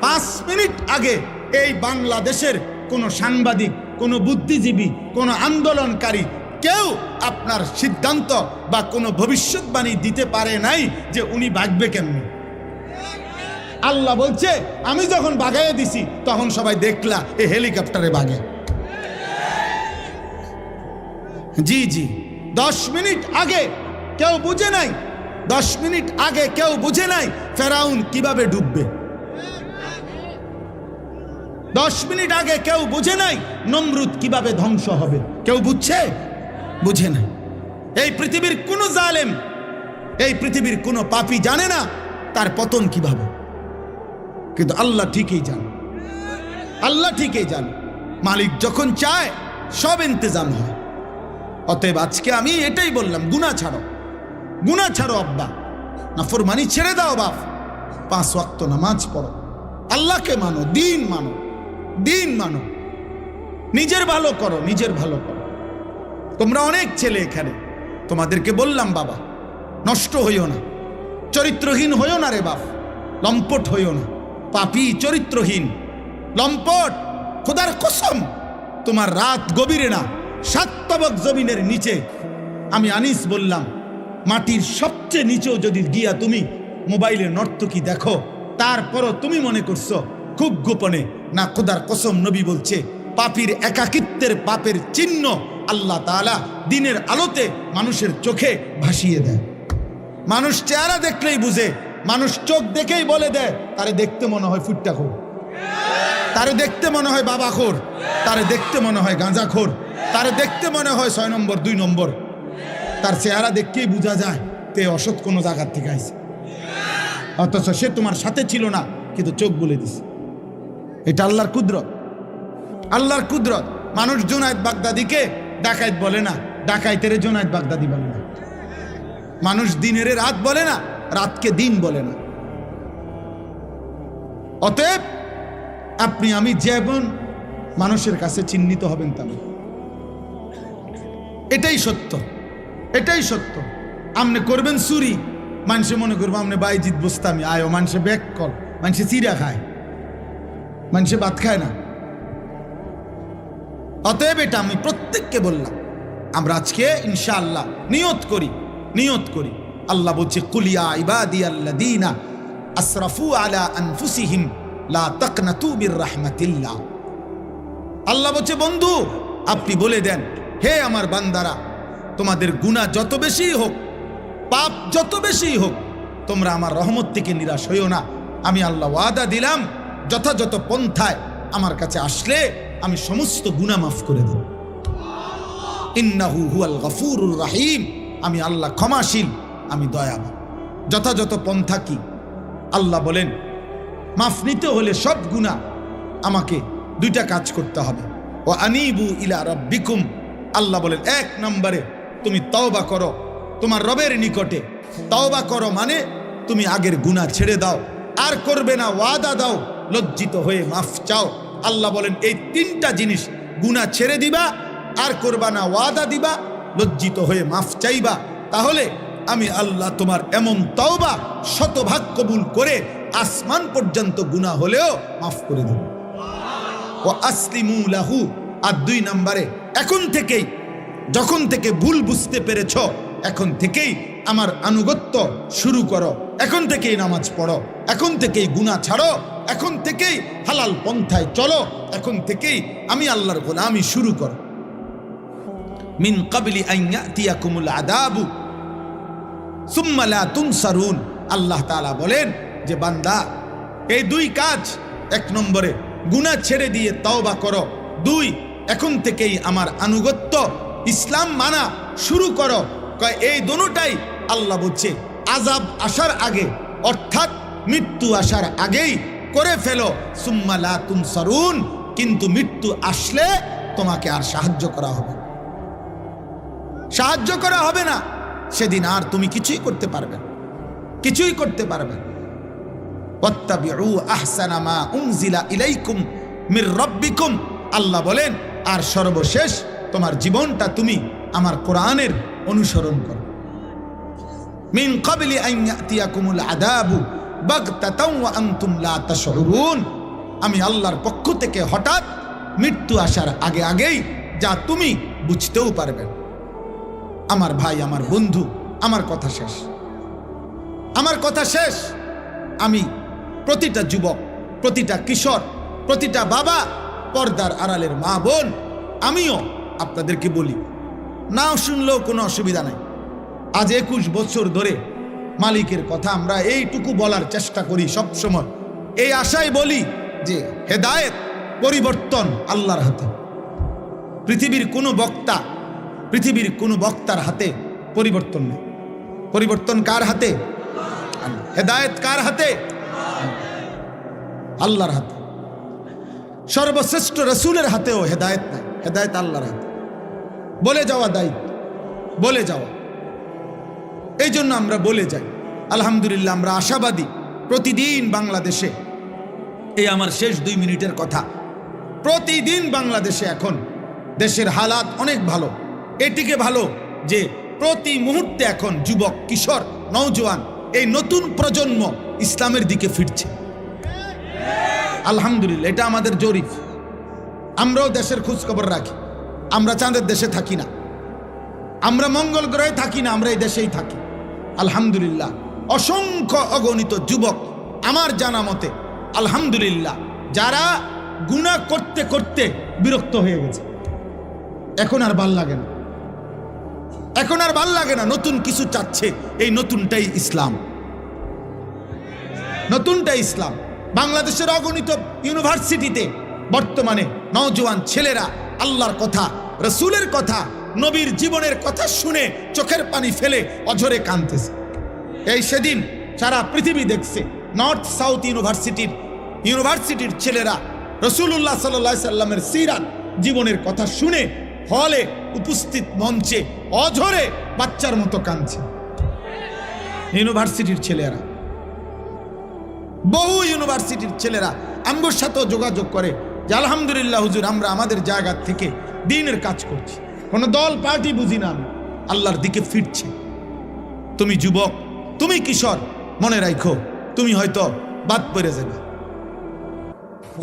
5 মিনিট আগে এই বাংলাদেশের কোনো সাংবাদিক, কোনো বুদ্ধিজীবী, কোনো আন্দোলনকারী কেউ আপনার সিদ্ধান্ত বা কোনো ভবিষ্যৎবাণী দিতে পারে নাই যে উনি বাগবে কেমনি। আল্লাহ বলছে, আমি যখন বাগাইয়ে দিছি তখন সবাই দেখলা এই হেলিকপ্টারে বাগে। জি জি, 10 মিনিট আগে কেউ বুঝে নাই, 10 মিনিট আগে কেউ বুঝে নাই ফেরাউন কিভাবে ডুববে। 10 মিনিট আগে কেউ বুঝে নাই নমরুদ কিভাবে ধ্বংস হবে। কেউ বুঝছে? বুঝে নাই। এই পৃথিবীর কোনো জালেম, এই পৃথিবীর কোনো পাপী জানে না তার পতন কিভাবে, কিন্তু আল্লাহ ঠিকই জানে। আল্লাহ ঠিকই জানে। মালিক যখন চায় সব ইন্তজাম হয়। অতএব আজকে আমি এটাই বললাম, গুনাহ ছাড়ো, গুনাহ ছাড়ো আব্বা, নাফরমানি ছেড়ে দাও বাপ, 5 ওয়াক্ত নামাজ পড়ো, আল্লাহকে মানো, দিন মানো, দিন মানো, নিজের ভালো করো, নিজের ভালো করো। তোমরা অনেক ছেলে এখানে, তোমাদেরকে বললাম বাবা, নষ্ট হইও না, চরিত্রহীন হইও না রে বাপ, লম্পট হইও না, পাপী, চরিত্রহীন, লম্পট। খোদার কসম, তোমার রাত গভীরে না, 7 তবক জমিনের নিচে, আমি আনিস বললাম, মাটির সবচেয়ে নিচেও যদি গিয়া তুমি মোবাইলে নর্তকী দেখো, তারপরও তুমি মনে করছো খুব গোপনে, না, খোদার কসম নবী বলছে, পাপীর একাকিত্বের পাপের চিহ্ন আল্লাহ তাআলা দিনের আলোতে মানুষের চোখে ভাসিয়ে দেয়। মানুষ চেহারা দেখলেই বুঝে, মানুষ চোখ দেখেই বলে দেয়, তারে দেখতে মনে হয় ফুট্টাখোর, তারে দেখতে মনে হয় বাবাখোর, তারে দেখতে মনে হয় গাঁজাখোর, তারে দেখতে মনে হয় 6 নম্বর 2 নম্বর। তার চেহারা দেখতেই বোঝা যায় তে অসৎ কোনো জায়গার থেকে আইছে। অথচ সে তোমার সাথে ছিল না, কিন্তু চোখ বলে দিছে। এটা আল্লাহর কুদরত, আল্লাহর কুদরত। মানুষ জুনায়েদ বাগদাদিকে ডাকাইত বলে না, ডাকাইতের জুনায়েদ বাগদাদি বলে না। মানুষ দিনের রাত বলে না, রাতকে দিন বলে না। অতএব আপনি আমি যেমন মানুষের কাছে চিহ্নিত হবেন তেমন। এটাই সত্য, এটাই সত্য। আপনি করবেন চুরি, মানুষে মনে করবো আপনি বাইজিৎ বুস্তামি আয়ো, মানুষে ব্যাক কল, মানুষে চিরা খায়, মানুষে ভাত খায় না। অতএব এটা আমি প্রত্যেককে বললাম, আমরা আজকে ইনশাআল্লাহ নিয়ত করি, নিয়ত করি। আল্লাহ বলছে কুলিয়া ইবাদিয়াল্লাযীনা আসরাফু আলা আনফুসিহিম লা তাকনাতু বির রাহমাতিল্লাহ। আল্লাহ বলছে বন্ধু আপনি বলে দেন, হে আমার বান্দারা, তোমাদের গুনাহ যত বেশি হোক, পাপ যত বেশি হোক, তোমরা আমার রহমত থেকে নিরাশ হইও না। আমি আল্লাহ ওয়াদা দিলাম, যথাযথ পন্থায় আমার কাছে আসলে আমি সমস্ত গুনাহ মাফ করে দেব। ইন্নাহু হুয়াল গফুরুর রাহিম, আমি আল্লাহ ক্ষমাশীল, আমি দয়াবান। যথাযথ পন্থা কি? আল্লাহ বলেন মাফ নিতে হলে সব গুনাহ আমাকে দুইটা কাজ করতে হবে। ও আনিবু ইলা রাব্বিকুম, আল্লাহ বলেন এক নম্বরে তুমি তওবা করো তোমার রবের নিকটে। তওবা করো মানে তুমি আগের গুনাহ ছেড়ে দাও, আর করবে না, ওয়াদা দাও, লজ্জিত হয়ে মাফ চাও। আল্লাহ বলেন এই তিনটা জিনিস, গুনাহ ছেড়ে দিবা, আর করবা না, ওয়াদা দিবা, লজ্জিত হয়ে মাফ চাইবা, তাহলে আমি আল্লাহ তোমার এমন তওবা শতভাগ কবুল করে আসমান পর্যন্ত গুনাহ হলেও মাফ করে দেব। ও আসলিমু লাহু, আর দুই নম্বরে এখন থেকেই, যখন থেকে ভুল বুঝতে পেরেছ, এখন থেকেই আমার আনুগত্য শুরু করো, এখন থেকেই নামাজ পড়ো, এখন থেকেই গুনাহ ছাড়ো, এখন থেকেই হালাল পন্থায় চলো, এখন থেকেই আমি আল্লাহর গোলামি শুরু করো। মিন ক্বাবলি আন ইয়াতিয়াকুমুল আযাবু সুম্মা লা তুনসারুন, আল্লাহ তাআলা বলেন যে বান্দা এই দুই কাজ, এক নম্বরে গুনাহ ছেড়ে দিয়ে তওবা করো, দুই এখন থেকেই আমার আনুগত্য ইসলাম মানা শুরু করো। এই দুটোটাই আল্লাহ বলছে আযাব আসার আগে, অর্থাৎ মৃত্যু আসার আগেই করে ফেলো। সুম্মা লা তুনসারুন, কিন্তু মৃত্যু আসলে তোমাকে আর সাহায্য করা হবে, সাহায্য করা হবে না। সেদিন আর তুমি কিছুই করতে পারবে না, কিছুই করতে পারবে না। ওয়াত্তাবিউ আহসানা মা উনজিলা ইলাইকুম মির রাব্বিকুম, আল্লাহ বলেন আর সর্বশেষ তোমার জীবনটা তুমি আমার কোরআনের অনুসরণ করো। মিন ক্বাবলি আন ইয়াতিয়াকুমুল আযাবু বাগতাতাও ওয়া আনতুম লা তাশউরুন, আমি আল্লাহর পক্ষ থেকে হঠাৎ মৃত্যু আসার আগে আগেই, যা তুমি বুঝতেও পারবে না। আমার ভাই, আমার বন্ধু, আমার কথা শেষ, আমার কথা শেষ। আমি প্রতিটা যুবক, প্রতিটা কিশোর, প্রতিটা বাবা, পর্দার আড়ালের মা বোন, আমিও আপনাদেরকে বলি, না শুনলেও কোনো অসুবিধা নাই। আজ 21 বছর ধরে মালিকের কথা আমরা এইটুকু বলার চেষ্টা করি সব সময়, এই আশায় বলি যে হেদায়েত, পরিবর্তন আল্লাহর হাতে। পৃথিবীর কোনো বক্তা, পৃথিবীর কোনো বক্তার হাতে পরিবর্তন নেই। পরিবর্তন কার হাতে? হেদায়েত কার হাতে? আল্লাহর হাতে। সর্বশ্রেষ্ঠ রাসূলের হাতেও হেদায়েত নাই, হেদায়েত আল্লাহর হাতে। বলে যাওয়া দায়িত্ব, বলে যাওয়া। এই জন্য আমরা বলে যাই, আলহামদুলিল্লাহ আমরা আশাবাদী। প্রতিদিন বাংলাদেশে, এই আমার শেষ 2 মিনিটের কথা, প্রতিদিন বাংলাদেশে এখন দেশের হালাত অনেক ভালো। এটিকে ভালো যে প্রতি মুহূর্তে এখন যুবক, কিশোর, নওজোয়ান, এই নতুন প্রজন্ম ইসলামের দিকে ফিরছে। আলহামদুলিল্লাহ, এটা আমাদের জরিপ। আমরাও দেশের খোঁজ খবর রাখি। আমরা চাঁদের দেশে থাকি না, আমরা মঙ্গল গ্রহে থাকি না, আমরা এই দেশেই থাকি। আলহামদুলিল্লাহ, অসংখ্য অগণিত যুবক আমার জানা মতে, আলহামদুলিল্লাহ, যারা গুনাহ করতে করতে বিরক্ত হয়ে গেছে, এখন আর ভাল লাগে না, এখন আর ভাল লাগে না, নতুন কিছু চাচ্ছে। এই নতুনটাই ইসলাম, নতুনটাই ইসলাম। বাংলাদেশের অগণিত ইউনিভার্সিটিতে বর্তমানে নওজোয়ান ছেলেরা আল্লাহর কথা, রাসূলের কথা, নবীর জীবনের কথা শুনে চোখের পানি ফেলে অঝরে কাঁদতেছে। এই সেদিন সারা পৃথিবী দেখছে। নর্থ সাউথ ইউনিভার্সিটির ছেলেরা রাসূলুল্লাহ সাল্লাল্লাহু আলাইহি সাল্লামের সিরাত জীবনের কথা শুনে হলে উপস্থিত মঞ্চে অঝরে বাচ্চার মতো কাঁদছে। ইউনিভার্সিটির ছেলেরা, বহু ইউনিভার্সিটির ছেলেরা আমগোর সাথেও যোগাযোগ করে যে আলহামদুলিল্লাহ হুজুর, আমরা আমাদের জায়গা থেকে দ্বীনের কাজ করছি, কোনো দল পার্টি বুঝি না, আমি আল্লাহর দিকে ফিরছি। তুমি যুবক, তুমি কিশোর, মনে রাখো তুমি হয়তো বাদ পড়ে যাবে।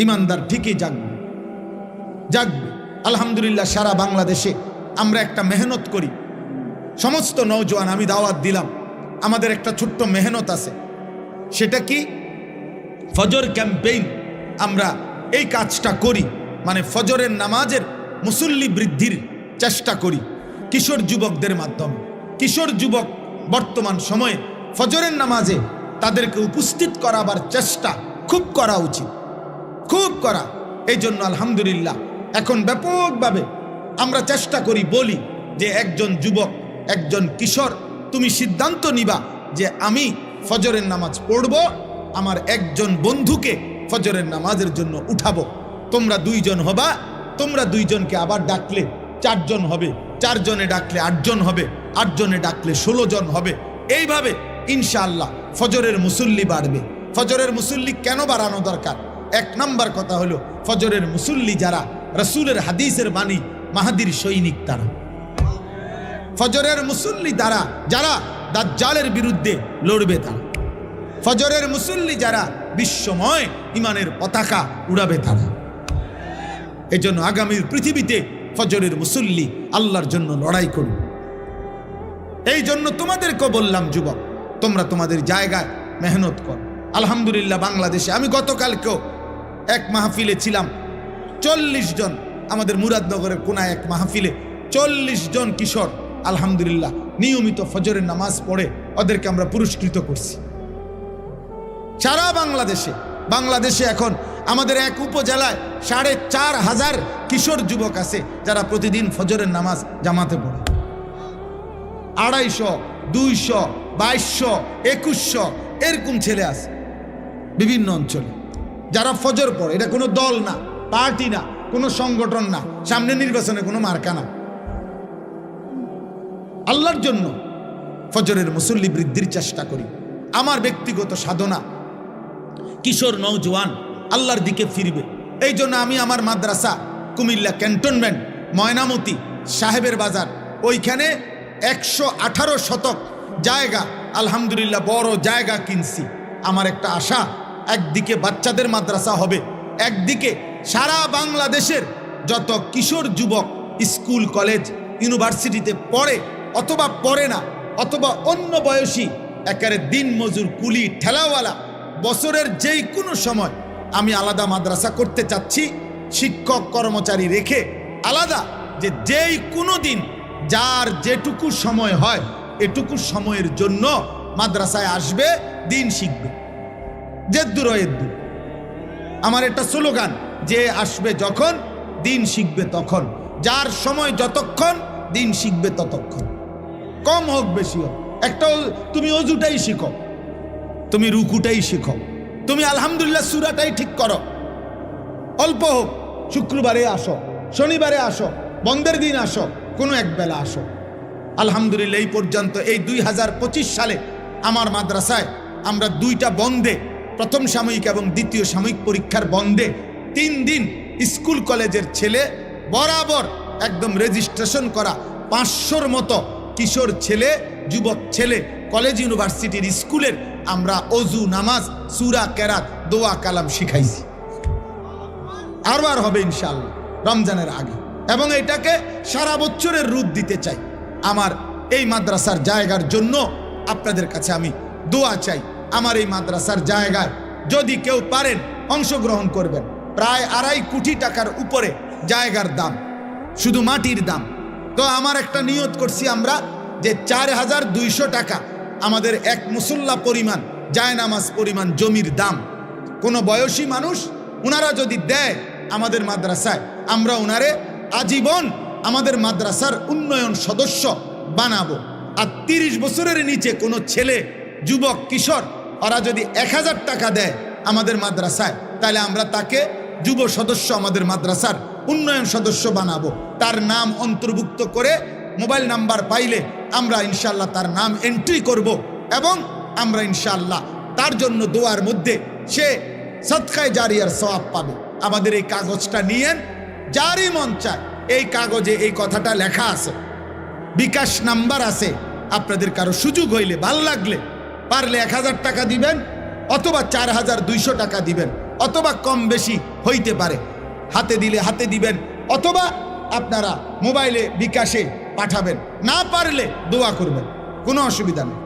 ইমানদার ঠিকই জাগবে। আলহামদুলিল্লাহ সারা বাংলাদেশে আমরা একটা মেহনত করি। সমস্ত নওজোয়ান আমি দাওয়াত দিলাম, আমাদের একটা ছোট্ট মেহনত আছে। সেটা কি? ফজর ক্যাম্পেইন। আমরা এই কাজটা করি, মানে ফজরের নামাজের মুসল্লি বৃদ্ধির চেষ্টা করি কিশোর যুবকদের মাধ্যমে। কিশোর যুবক বর্তমান সময়ে ফজরের নামাজে তাদেরকে উপস্থিত করাবার চেষ্টা খুব করা উচিত, খুব করা। এই জন্য আলহামদুলিল্লাহ এখন ব্যাপকভাবে আমরা চেষ্টা করি, বলি যে একজন যুবক, একজন কিশোর, তুমি সিদ্ধান্ত নিবা যে আমি ফজরের নামাজ পড়ব, আমার একজন বন্ধুকে ফজরের নামাজের জন্য উঠাবো। তোমরা 2 জন হবা, তোমরা 2 জনকে আবার ডাকলে 4 জন হবে, 4 জনে ডাকলে 8 জন হবে, 8 জনে ডাকলে 16 জন হবে। এইভাবে ইনশাআল্লাহ ফজরের মুসল্লি বাড়বে। ফজরের মুসল্লি কেন বাড়ানো দরকার? 1 নাম্বার কথা হলো, ফজরের মুসল্লি যারা রাসূলের হাদিসের বাণী মাহাদির সৈনিক, তারা ফজরের মুসল্লি দ্বারা যারা দাজ্জালের বিরুদ্ধে লড়বে, তারা ফজরের মুসল্লি যারা বিশ্বময় ইমানের পতাকা উড়াবে, তারা। এই জন্য আগামীর পৃথিবীতে ফজরের মুসল্লি আল্লাহর জন্য লড়াই করুন। এই জন্য তোমাদেরকে বললাম, যুবক তোমরা তোমাদের জায়গায় মেহনত কর। আলহামদুলিল্লাহ বাংলাদেশে আমি গতকালকেও এক মাহফিলে ছিলাম, 40 জন, আমাদের মুরাদনগরের কোনায় এক মাহফিলে 40 জন কিশোর আলহামদুলিল্লাহ নিয়মিত ফজরের নামাজ পড়ে ওদেরকে আমরা পুরস্কৃত করছি। সারা বাংলাদেশে এখন আমাদের এক উপজেলায় 4,500 কিশোর যুবক আছে যারা প্রতিদিন ফজরের নামাজ জামাতে পড়ে। 250, 200, 2200, 2100 এরকম ছেলে আছে বিভিন্ন অঞ্চলে যারা ফজর পড়ে। এটা কোনো দল না, পার্টি না, কোনো সংগঠন না, সামনে নির্বাচনে কোনো মার্কা না। আল্লাহর জন্য ফজরের মুসল্লি বৃদ্ধির চেষ্টা করি। আমার ব্যক্তিগত সাধনা কিশোর নওজোয়ান আল্লাহর দিকে ফিরবে। এই জন্য আমি আমার মাদ্রাসা কুমিল্লা ক্যান্টনমেন্ট ময়নামতি সাহেবের বাজার, ওইখানে 118 শতক জায়গা আলহামদুলিল্লাহ বড় জায়গা কিনছি। আমার একটা আশা, একদিকে বাচ্চাদের মাদ্রাসা হবে, একদিকে সারা বাংলাদেশের যত কিশোর যুবক স্কুল কলেজ ইউনিভার্সিটিতে পড়ে অথবা পড়ে না, অথবা অন্য বয়সী একেবারে দিন মজুর কুলি ঠেলাওয়ালা, বছরের যেই কোনো সময় আমি আলাদা মাদ্রাসা করতে চাচ্ছি, শিক্ষক কর্মচারী রেখে আলাদা, যে যেই কোনো দিন যার যেটুকু সময় হয় এটুকু সময়ের জন্য মাদ্রাসায় আসবে, দিন শিখবে। জেদ্দুর এদ্দুর আমার একটা স্লোগান, যে আসবে যখন দিন শিখবে তখন, যার সময় যতক্ষণ দিন শিখবে ততক্ষণ, কম হোক বেশি হোক। একটা তুমি অজুটাই শিখো, তুমি রুকুটাই শিখো, তুমি আলহামদুলিল্লাহ সূরাটাই ঠিক করো, অল্প হোক, শুক্রবারে আসো, শনিবারে আসো, বন্ধের দিন আসো, কোনো এক বেলা আসো। আলহামদুলিল্লাহ এই পর্যন্ত এই 2025 সালে আমার মাদ্রাসায় আমরা 2টা বন্ধে, প্রথম সাময়িক এবং দ্বিতীয় সাময়িক পরীক্ষার বন্ধে 3 দিন স্কুল কলেজের ছেলে বরাবর একদম রেজিস্ট্রেশন করা 500-র মতো কিশোর ছেলে, যুবক ছেলে, কলেজ ইউনিভার্সিটির স্কুলের আমরা অজু, নামাজ, সূরা, কেরাত, দোয়া, কালাম শিখাইছি। আরবার হবে ইনশাআল্লাহ রমজানের আগে, এবং এটাকে সারা বছরের রূপ দিতে চাই। আমার এই মাদ্রাসার জায়গার জন্য আপনাদের কাছে আমি দোয়া চাই। আমার এই মাদ্রাসার জায়গায় যদি কেউ পারেন অংশগ্রহণ করবেন। প্রায় 2.5 কোটি টাকার উপরে জায়গার দাম, শুধু মাটির দাম। তো আমার একটা নিয়ত করছি আমরা, যে 4,200 টাকা আমাদের এক মুসল্লা পরিমাণ, জায়নামাজ পরিমাণ জমির দাম কোনো বয়সী মানুষ ওনারা যদি দেয় আমাদের মাদ্রাসায়, আমরা ওনারে আজীবন আমাদের মাদ্রাসার উন্নয়ন সদস্য বানাবো। আর 30 বছরের নিচে কোনো ছেলে, যুবক, কিশোর ওরা যদি 1000 টাকা দেয় আমাদের মাদ্রাসায়, তাহলে আমরা তাকে যুব সদস্য আমাদের মাদ্রাসার উন্নয়ন সদস্য বানাবো। তার নাম অন্তর্ভুক্ত করে মোবাইল নাম্বার পাইলে আমরা ইনশাআল্লাহ তার নাম এন্ট্রি করব এবং আমরা ইনশাআল্লাহ তার জন্য দোয়ার মধ্যে সে সদকায়ে জারিয়ার সওয়াব পাবে। আমাদের এই কাগজটা নিয়েন, যারই মন চায় এই কাগজে এই কথাটা লেখা আছে, বিকাশ নাম্বার আছে। আপনাদের কারো সুযোগ হইলে ভাল লাগলে পারলে 1000 টাকা দিবেন, অথবা 4200 টাকা দিবেন, অথবা কম বেশি হইতে পারে, হাতে দিলে হাতে দিবেন, অথবা আপনারা মোবাইলে বিকাশে পাঠাবেন। না পারলে দোয়া করবেন, কোনো অসুবিধা নেই।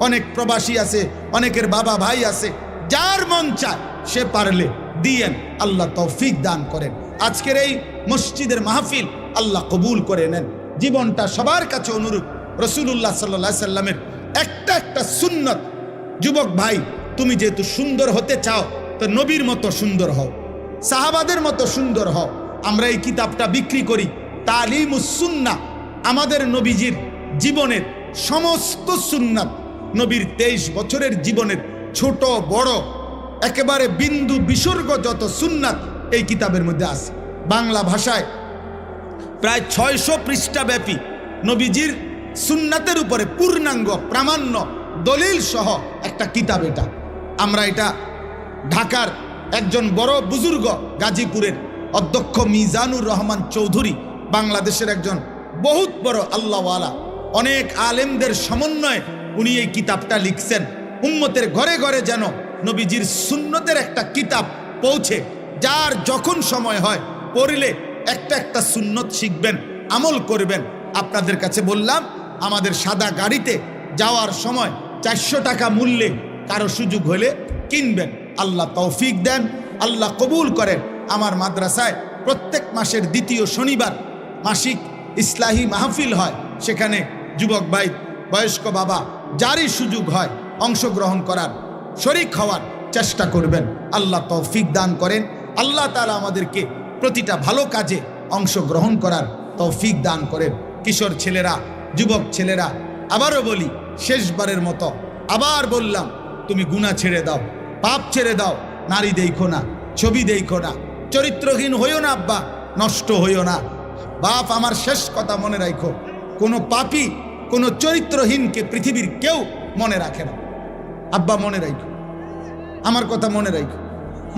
অনেক প্রবাসী আছে, অনেকের বাবা ভাই আছে, যার মন চায় সে পারলে দিয়েন। আল্লাহ তৌফিক দান করেন। আজকের এই মসজিদের মাহফিল আল্লাহ কবুল করে নেন। জীবনটা সবার কাছে অনুরূপ। রাসূলুল্লাহ সাল্লাল্লাহু আলাইহি সাল্লামের একটা সুন্নত, যুবক ভাই তুমি যেহেতু সুন্দর হতে চাও তো নবীর মতো সুন্দর হও, সাহাবাদের মতো সুন্দর হও। আমরা এই কিতাবটা বিক্রি করি, তালিমুস সুন্নাহ, আমাদের নবীজির জীবনের সমস্ত সুন্নাত, নবীর 23 বছরের জীবনের ছোট বড় একেবারে বিন্দু বিসর্গ যত সুন্নাত এই কিতাবের মধ্যে আছে। বাংলা ভাষায় প্রায় 600 পৃষ্ঠা ব্যাপী নবীজির সুন্নাতের উপরে পূর্ণাঙ্গ প্রামাণ্য দলিল সহ একটা কিতাব এটা। আমরা এটা ঢাকার একজন বড় বুজুর্গ, গাজীপুরের অধ্যক্ষ মিজানুর রহমান চৌধুরী, বাংলাদেশের একজন বহুত বড় আল্লাহওয়ালা, অনেক আলেমদের সমন্বয়ে উনি এই কিতাবটা লিখছেন। উম্মতের ঘরে ঘরে যেন নবীজির সুন্নতের একটা কিতাব পৌঁছে, যার যখন সময় হয় পড়লে একটা সুন্নত শিখবেন, আমল করবেন। আপনাদের কাছে বললাম, আমাদের সাদা গাড়িতে যাওয়ার সময় 400 টাকা মূল্যে কারো সুযোগ হলে কিনবেন। আল্লাহ তৌফিক দেন, আল্লাহ কবুল করেন। আমার মাদ্রাসায় প্রত্যেক মাসের 2য় শনিবার মাসিক ইসলাহি মাহফিল হয়। সেখানে যুবক ভাই, বয়স্ক বাবা, যারই সুযোগ হয় অংশগ্রহণ করার, শরীক হওয়ার চেষ্টা করবেন। আল্লাহ তৌফিক দান করেন। আল্লাহ তাআলা আমাদেরকে প্রতিটা ভালো কাজে অংশগ্রহণ করার তৌফিক দান করেন। কিশোর ছেলেরা, যুবক ছেলেরা, আবারও বলি, শেষবারের মতো আবার বললাম, তুমি গুনাহ ছেড়ে দাও, পাপ ছেড়ে দাও, নারী দেখো না, ছবি দেখো না, চরিত্রহীন হইও না আব্বা, নষ্ট হইও না। বাপ, আমার শেষ কথা মনে রাখো, কোনো পাপী, কোনো চরিত্রহীনকে পৃথিবীর কেউ মনে রাখে না। আব্বা মনে রাখো, আমার কথা মনে রাখো।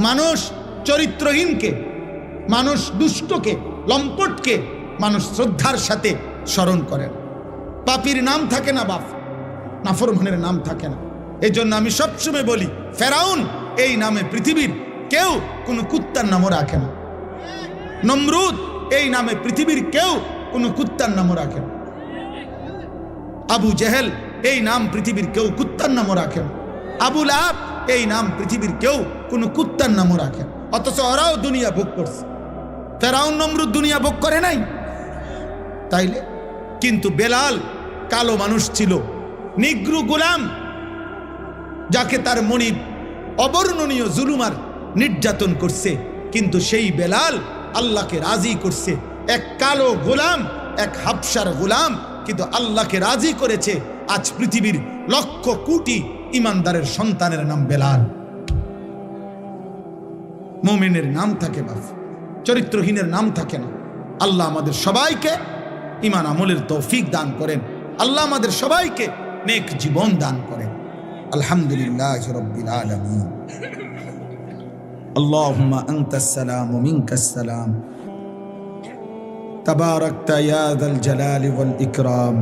মানুষ চরিত্রহীনকে, মানুষ দুষ্টকে, লম্পটকে মানুষ শ্রদ্ধার সাথে স্মরণ করেন। পাপীর নাম থাকে না বাপ, নাফরমানের নাম থাকে না। এই জন্য আমি সবসময় বলি, ফেরাউন এই নামে পৃথিবীর কেউ কোনো কুত্তার নামও রাখে না। নমরুদ এই নামে পৃথিবীর কেউ কোনো কুত্তার নামও রাখে না। আবু জেহেল এই নাম পৃথিবীর কেউ কুত্তার নামও রাখে না। আবু লাহাব এই নাম পৃথিবীর কেউ কোনো কুত্তার নামও রাখে না। অথচ ওরাও দুনিয়া ভোগ করছে। ফেরাউন নমরুদ দুনিয়া ভোগ করে নাই তাইলে? কিন্তু বেলাল কালো মানুষ ছিল, নিগ্রু গোলাম, যাকে তার মনিব অবর্ণনীয় জুলুমার নির্যাতন করছে, কিন্তু সেই বেলাল আল্লাহকে রাজি করছে। এক কালো গোলাম, এক হাবশার গোলাম, কিন্তু আল্লাহকে রাজি করেছে। আজ পৃথিবীর লক্ষ কোটি ইমানদারের সন্তানের নাম বেলাল। মুমিনের নাম থাকে বাপ, চরিত্রহীনের নাম থাকে না। আল্লাহ আমাদের সবাইকে ঈমান আমলের তৌফিক দান করেন। আল্লাহ আমাদের সবাইকে নেক জীবন দান করেন। আলহামদুলিল্লাহ রাব্বিল আলামিন। আল্লাহুম্মা আনতাস সালাম ওয়া মিনকাস সালাম, তাবারাকতা ইয়া যাল জালালি ওয়াল ইকরাম।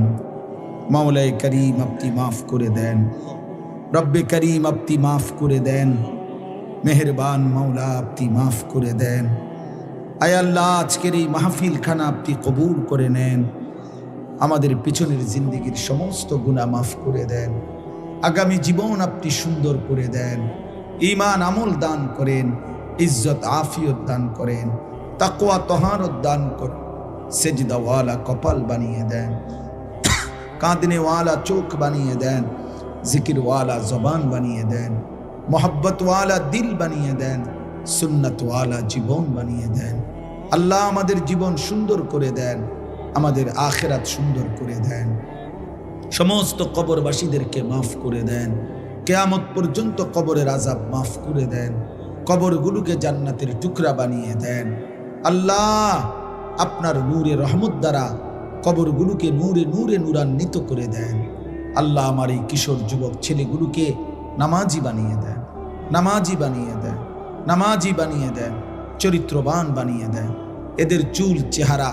মাওলায়ে করিম আপনি মাফ করে দেন, রব্বে করিম আপনি মাফ করে দেন, মেহেরবান মাওলা আপনি মাফ করে দেন। আয় আল্লাহ, আজকের এই মাহফিল খানা আপনি কবুল করে নেন। আমাদের পিছনের জিন্দেগির সমস্ত গুনাহ মাফ করে দেন। আগামী জীবন আপনি সুন্দর করে দেন। ঈমান আমল দান করেন, ইজ্জত আফিয়ত দান করেন, তাকওয়া তহারত দান করেন। সেজদাওয়ালা কপাল বানিয়ে দেন, কাঁদনেওয়ালা চোখ বানিয়ে দেন, জিকিরওয়ালা জবান বানিয়ে দেন, মোহাব্বতওয়ালা দিল বানিয়ে দেন, সুন্নতওয়ালা জীবন বানিয়ে দেন। আল্লাহ আমাদের জীবন সুন্দর করে দেন, আমাদের আখিরাত সুন্দর করে দেন। সমস্ত কবরবাসীদেরকে মাফ করে দেন। কিয়ামত পর্যন্ত কবরের আযাব মাফ করে দেন, কবরগুলোকে জান্নাতের টুকরা বানিয়ে দেন। আল্লাহ আপনার নূরে রহমত দ্বারা কবরগুলোকে নূরে নূরে নূরান্বিত করে দেন। আল্লাহ আমার এই কিশোর যুবক ছেলেগুলোকে নামাজি বানিয়ে দেন, নামাজি বানিয়ে দেন, নামাজি বানিয়ে দেন, চরিত্রবান বানিয়ে দেন। এদের চুল চেহারা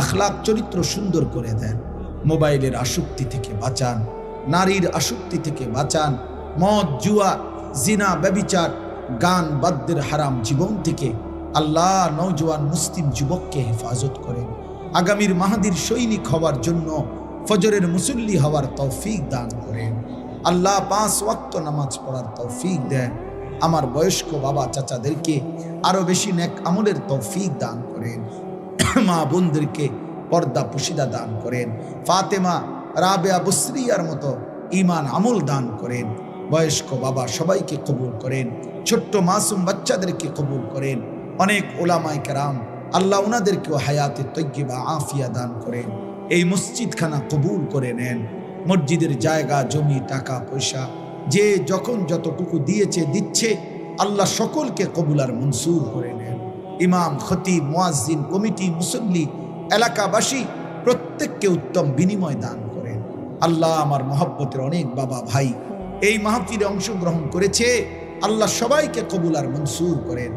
আখলাক চরিত্র সুন্দর করে দেন। মোবাইলের আসক্তি থেকে বাঁচান, নারীর আসক্তি থেকে বাঁচান, মদ জুয়া জিনা ব্যভিচার গান বাদ্যের হারাম জীবন থেকে আল্লাহ নওজোয়ান মুসলিম যুবককে হেফাজত করেন। আগামীর মাহাদির সৈনিক হওয়ার জন্য ফজরের মুসল্লি হওয়ার তৌফিক দান করেন। আল্লাহ 5 ওয়াক্ত নামাজ পড়ার তৌফিক দেন। আমার বয়স্ক বাবা চাচাদেরকে আরো বেশি নেক আমলের তৌফিক দান করেন। মা বোনদেরকে পর্দা পুশিদা দান করেন। ফাতেমা রাবেয়া বুসরিয়ার মতো ঈমান আমল দান করেন। বয়স্ক বাবা সবাইকে কবুল করেন, ছোট্ট মাসুম বাচ্চাদেরকে কবুল করেন। অনেক ওলামায়ে কেরাম আল্লাহ ওনাদেরকেও হায়াতে তয়্যিবা আফিয়া দান করেন। এই মসজিদখানা কবুল করে নেন। মসজিদের জায়গা জমি টাকা পয়সা যে যখন যতটুকু দিয়েছে দিচ্ছে, আল্লাহ সকলকে কবুল আর মনসুর করে নেন। ইমাম, খতিব, মুয়াজ্জিন, কমিটি, মুসল্লি, এলাকাবাসী প্রত্যেককে উত্তম বিনিময় দান করেন। আল্লাহ আমার মহব্বতের অনেক বাবা ভাই এই মাহফিলে অংশগ্রহণ করেছে, আল্লাহ সবাইকে কবুল আর মনসুর করেন।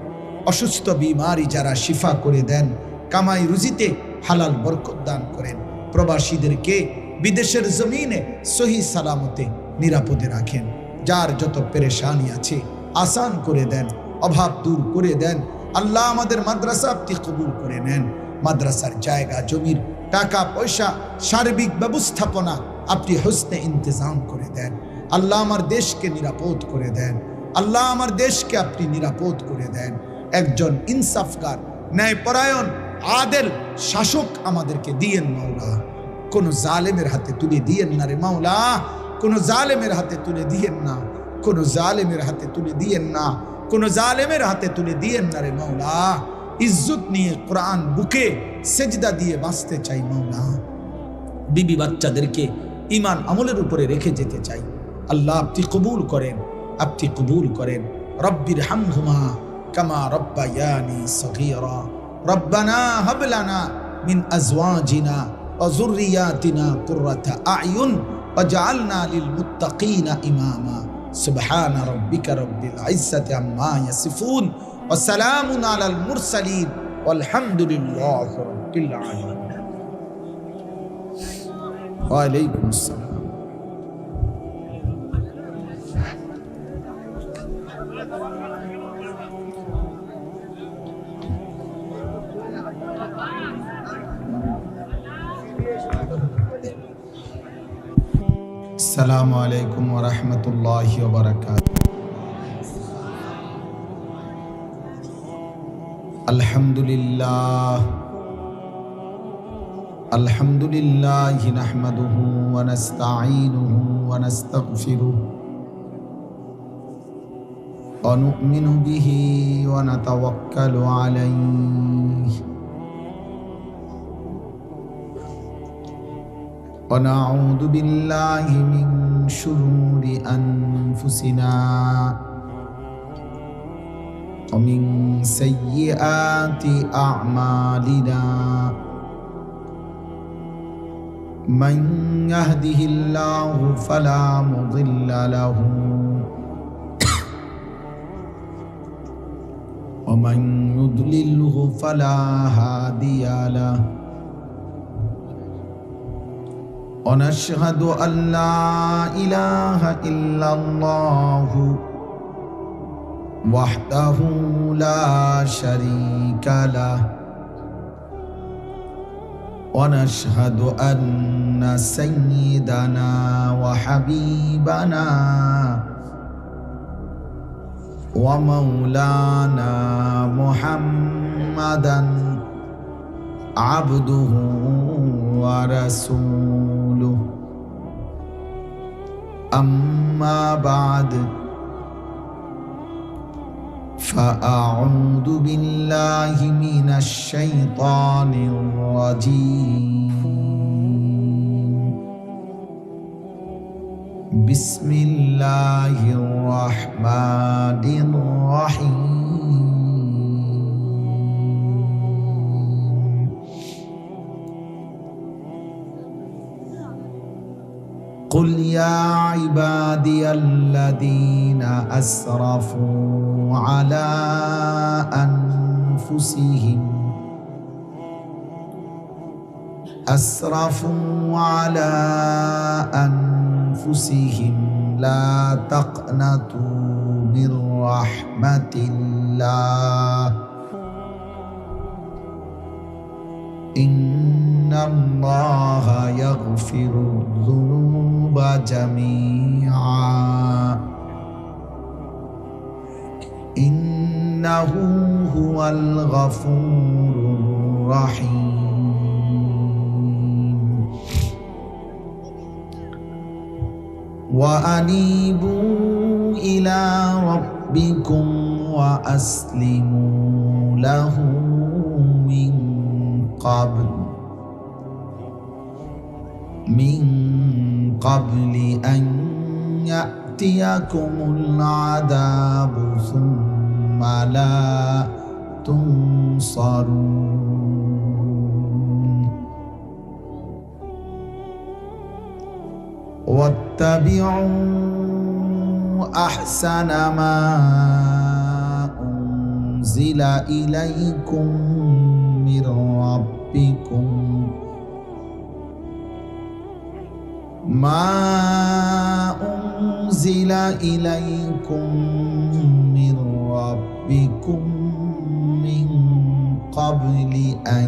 অসুস্থ বিমারি যারা শিফা করে দেন, কামাই রুজিতে হালাল বরকত দান করেন। প্রবাসীদেরকে বিদেশের জমিনে সহি সালামতে নিরাপদে রাখেন। যার যত পেরেশানি আছে আসান করে দেন, অভাব দূর করে দেন। আল্লাহ আমাদের মাদ্রাসা আপনি কবুল করে নেন। মাদ্রাসার জায়গা জমির টাকা পয়সা সার্বিক ব্যবস্থাপনা আপনি হোসনে ইন্তজাম করে দেন। আল্লাহ আমার দেশকে নিরাপদ করে দেন। আল্লাহ আমার দেশকে আপনি নিরাপদ করে দেন। একজন ইনসাফকার, ন্যায়পরায়ণ, আদেল শাসক আমাদেরকে দিয়েন মাওলা। কোন জালেমের হাতে তুলে দিয়েন না রে মাওলা, কোন জালেমের হাতে তুলে দিয়েন না, কোন জালেমের হাতে তুলে দিয়েন না, কোন জালেমের হাতে তুলে দিয়েন না রে মাওলা। ইজ্জত নিয়ে কোরআন বুকে সেজদা দিয়ে বাঁচতে চাই মাওলা। বিবি বাচ্চাদেরকে ঈমান আমলের উপরে রেখে যেতে চাই। আল্লাহ আপনি কবুল করেন, আপনি কবুল করেন। রব্বির হামহুমা কামা রব্বায়ানি সগীরা। রব্বানা হাব লানা মিন আজওয়াজিনা ওয়া যুররিয়াতিনা কুররাতা আ'য়ুন ওয়াজআলনা লিল মুত্তাকিনা ইমামা। সুবহানা রাব্বিকা রাব্বিল ইজ্জাতি আম্মা ইয়াসিফুন ওয়া সালামুন আলাল মুরসালিন ওয়াল হামদুলিল্লাহি রাব্বিল আলামিন। ওয়া আলাইকুমুস সালাম। আসসালামু আলাইকুম ওয়া রাহমাতুল্লাহি ওয়া বারাকাতুহু। আলহামদুলিল্লাহ আলহামদুলিল্লাহি নাহমাদুহু ওয়া নাস্তাঈনুহু ওয়া নাস্তাগফিরুহু ওয়া নু'মিনু বিহি ওয়া নাতাওয়াক্কালু আলাইহি ونعوذ بالله من شرور أنفسنا ومن سيئات أعمالنا من يهده الله فلا مضل له ومن يضلله فلا هادي له ونشهد أن لا إله إلا الله وحده لا شريك له ونشهد أن سيدنا وحبيبنا ومولانا محمدا عبده ورسوله أما بعد فأعوذ بالله من الشيطان الرجيم বিসমিল্লাহির রহমানির রহিম। قل يا عبادي الذين أسرفوا على أنفسهم لا تقنطوا من رحمة الله إن الله يغفر الذنوب جميعا إنه هو الغفور الرحيم وأنيبوا إلى ربكم وأسلموا له من قبل أن يأتيكم العذاب ثم لا تنصرون واتبعوا أحسن ما أنزل إليكم من ربكم من قبل أن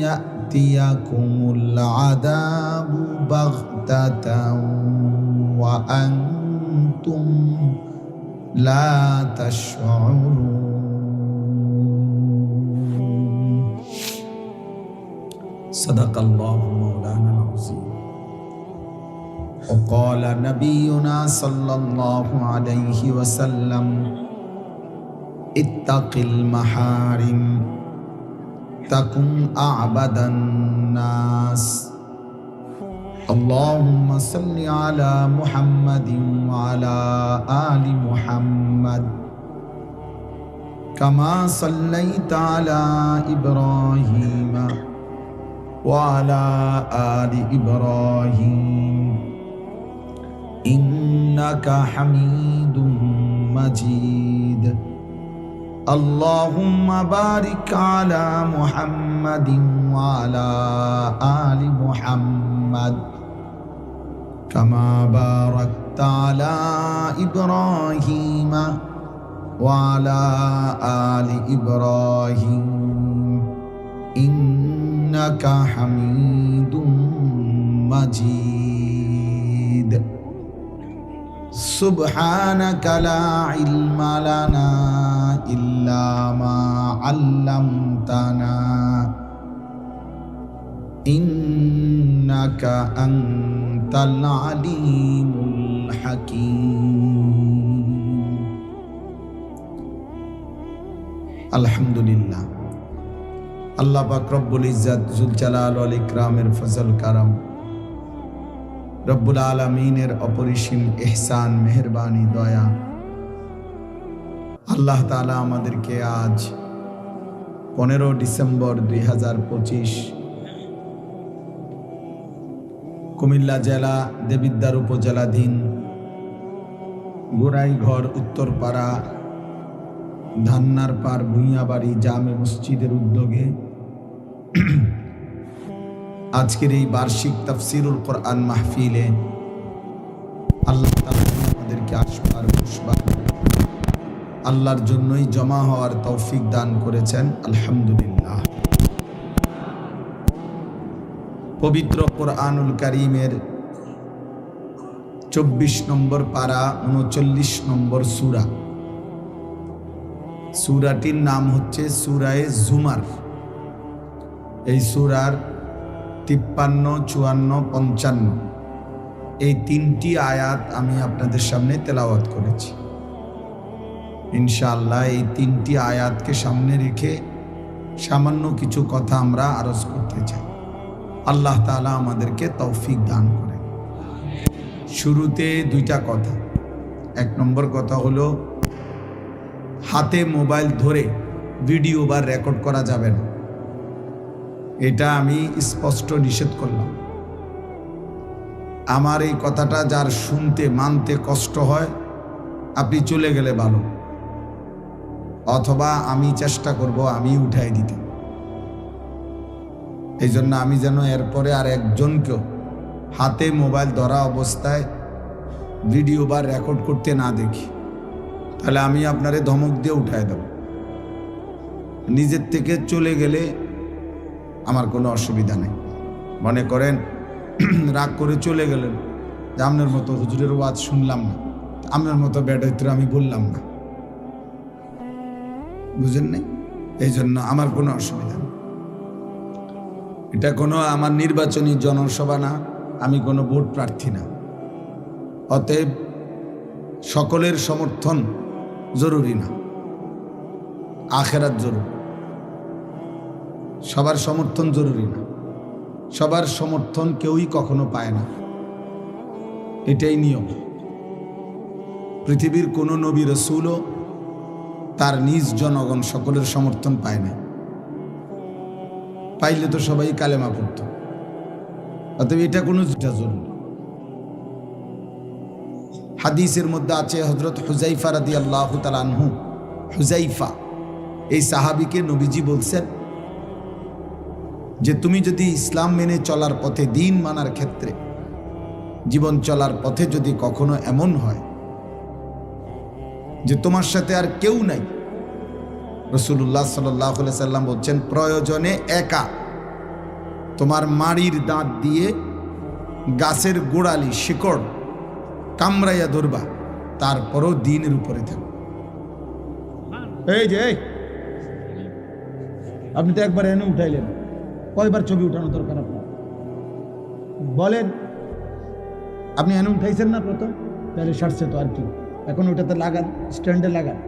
يأتيكم العذاب بغتة وأنتم لا تشعرون صدق الله مولانا العظيم وقال نبينا صلى الله عليه وسلم اتق المحارم تكن أعبد الناس اللهم صل على محمد وعلى آل محمد كما صليت على إبراهيم وعلى آل إبراهيم إنك حميد مجيد اللهم بارك على محمد وعلى آل محمد كما باركت على إبراهيم وعلى آل إبراهيم إنك حميد مجيد سبحانك لا علم لنا إلا ما علمتنا إنك أنت العليم الحكيم الحمد لله আল্লাহ পাক রব্বুল ইজ্জত জুল জালাল ওয়াল ইকরামের ফজল কারাম রব্বুল আলামিনের অপরিসীম ইহসান মেহেরবানি দয়া আল্লাহ তাআলা আমাদেরকে আজ 15 ডিসেম্বর 2025 কুমিল্লা জেলা দেবিদ্বার উপজেলাধীন গোড়াইঘর উত্তরপাড়া ধান্নারপাড় ভুঁইয়াবাড়ি জামে মসজিদের উদ্যোগে আজকের এই বার্ষিক তাফসীরুল কোরআন মাহফিলে আল্লাহ তাআলা আমাদেরকে আসবার বসবার আল্লাহর জন্যই জমা হওয়ার তৌফিক দান করেছেন আলহামদুলিল্লাহ। পবিত্র কোরআনুল কারীমের 24 নম্বর পারা 39 নম্বর সূরা, সূরাটির নাম হচ্ছে সূরায়ে জুমার। এই সূরার 53, 54, 55 এই 3টি আয়াত আমি আপনাদের সামনে তেলাওয়াত করেছি। ইনশাআল্লাহ এই 3টি আয়াতকে সামনে রেখে সামান্য কিছু কথা আমরা আরজ করতে চাই। আল্লাহ তাআলা আমাদেরকে তৌফিক দান করেন। শুরুতে 2টা কথা। 1 নম্বর কথা হলো, হাতে মোবাইল ধরে ভিডিও বা রেকর্ড করা যাবে না। এটা আমি স্পষ্ট নিষেধ করলাম। আমার এই কথাটা যার শুনতে মানতে কষ্ট হয়, আপনি চলে গেলে ভালো, অথবা আমি চেষ্টা করব আমি উঠাই দিতে। এই জন্য আমি যেন এরপরে আর একজনকেও হাতে মোবাইল ধরা অবস্থায় ভিডিও বা রেকর্ড করতে না দেখি, তাহলে আমি আপনারে ধমক দিয়ে উঠাই দেব। নিজের থেকে চলে গেলে আমার কোনো অসুবিধা নেই। মনে করেন রাগ করে চলে গেলেন যে আপনার মতো হুজুরের ওয়াজ শুনলাম না, আপনার মতো বেডাইত্র আমি বললাম না, বুঝেন নাই? এই জন্য আমার কোনো অসুবিধা নেই। এটা কোনো আমার নির্বাচনী জনসভা না, আমি কোনো ভোট প্রার্থী না। অতএব সকলের সমর্থন জরুরি না, আখেরাত জরুরি। সবার সমর্থন জরুরি না, সবার সমর্থন কেউই কখনো পায় না, এটাই নিয়ম। পৃথিবীর কোনো নবী রাসূলও তার নিজ জনগণ সকলের সমর্থন পায় না। পাইলে তো সবাই কালেমা পড়ত। অতএব এটা কোনো জরুরি। হাদিসের মধ্যে আছে, হযরত হুযাইফা রাদিয়াল্লাহু তাআলা আনহু, হুযাইফা এই সাহাবীকে নবীজি বলছেন যে তুমি যদি ইসলাম মেনে চলার পথে, দিন মানার ক্ষেত্রে, জীবন চলার পথে যদি কখনো এমন হয় যে তোমার সাথে আর কেউ নাই, রাসূলুল্লাহ সাল্লাল্লাহু আলাইহি সাল্লাম বলছেন প্রয়োজনে একা তোমার মাড়ির দাঁত দিয়ে গাছের গোড়ালি শিকড় কামড়াইয়া ধরবা, তারপরও দ্বীনের উপরে থাকো। এই যে আপনি তো একবার এনে উঠাইলেন, কয়বার ছবি উঠানো দরকার আপনার বলেন? আপনি এনে উঠাইছেন না প্রথম, তাহলে সারছে তো আর কি। এখন ওটাতে লাগান, স্ট্যান্ডে লাগান,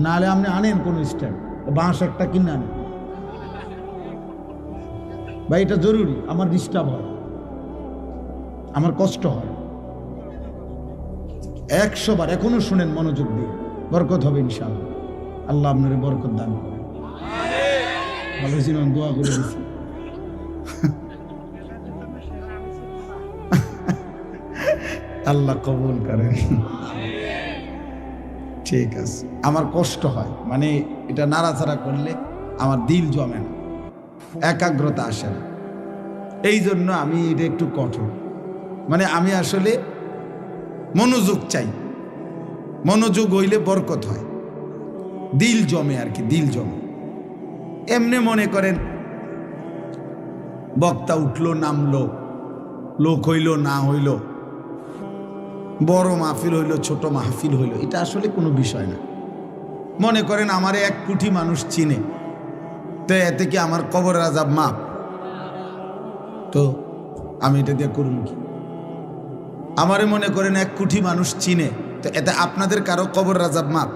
নাহলে আপনি আনেন কোন স্ট্যান্ড, বাঁশ একটা কিনে আনেন। ভাই এটা জরুরি, আমার ডিস্টার্ব হয়, আমার কষ্ট হয়। 100 বার এখনো শুনেন মনোযোগ দিয়ে, বরকত হবে ইনশাআল্লাহ। আল্লাহ আপনার বরকত দান করেন। ভালো ছিলেন, দোয়া করে দিচ্ছি। আল্লাহ কবুল করেন। ঠিক আছে, আমার কষ্ট হয়, মানে এটা নাড়াচাড়া করলে আমার দিল জমে না, একাগ্রতা আসে না। এই জন্য আমি এটা একটু কঠোর, মানে আমি আসলে মনোযোগ চাই। মনোযোগ হইলে বরকত হয়, দিল জমে আর কি, দিল জমে। এমনি মনে করেন বক্তা উঠলো নামলো, লোক হইল না হইল, বড় মাহফিল হইল ছোট মাহফিল হইল, এটা আসলে কোনো বিষয় না। মনে করেন আমারে 1 কোটি মানুষ চিনে, তো এতে কি আমার কবরের আযাব মাপ? তো আমি এটা দিয়ে করুন কি? আমারে মনে করেন 1 কোটি মানুষ চিনে, তো এতে আপনাদের কারো কবরের আযাব মাপ?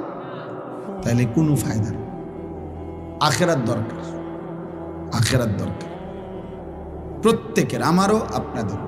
তাহলে কোনো ফায়দা নেই। আখেরাত দরকার, আখেরাত দরকার প্রত্যেকের, আমারও আপনাদের।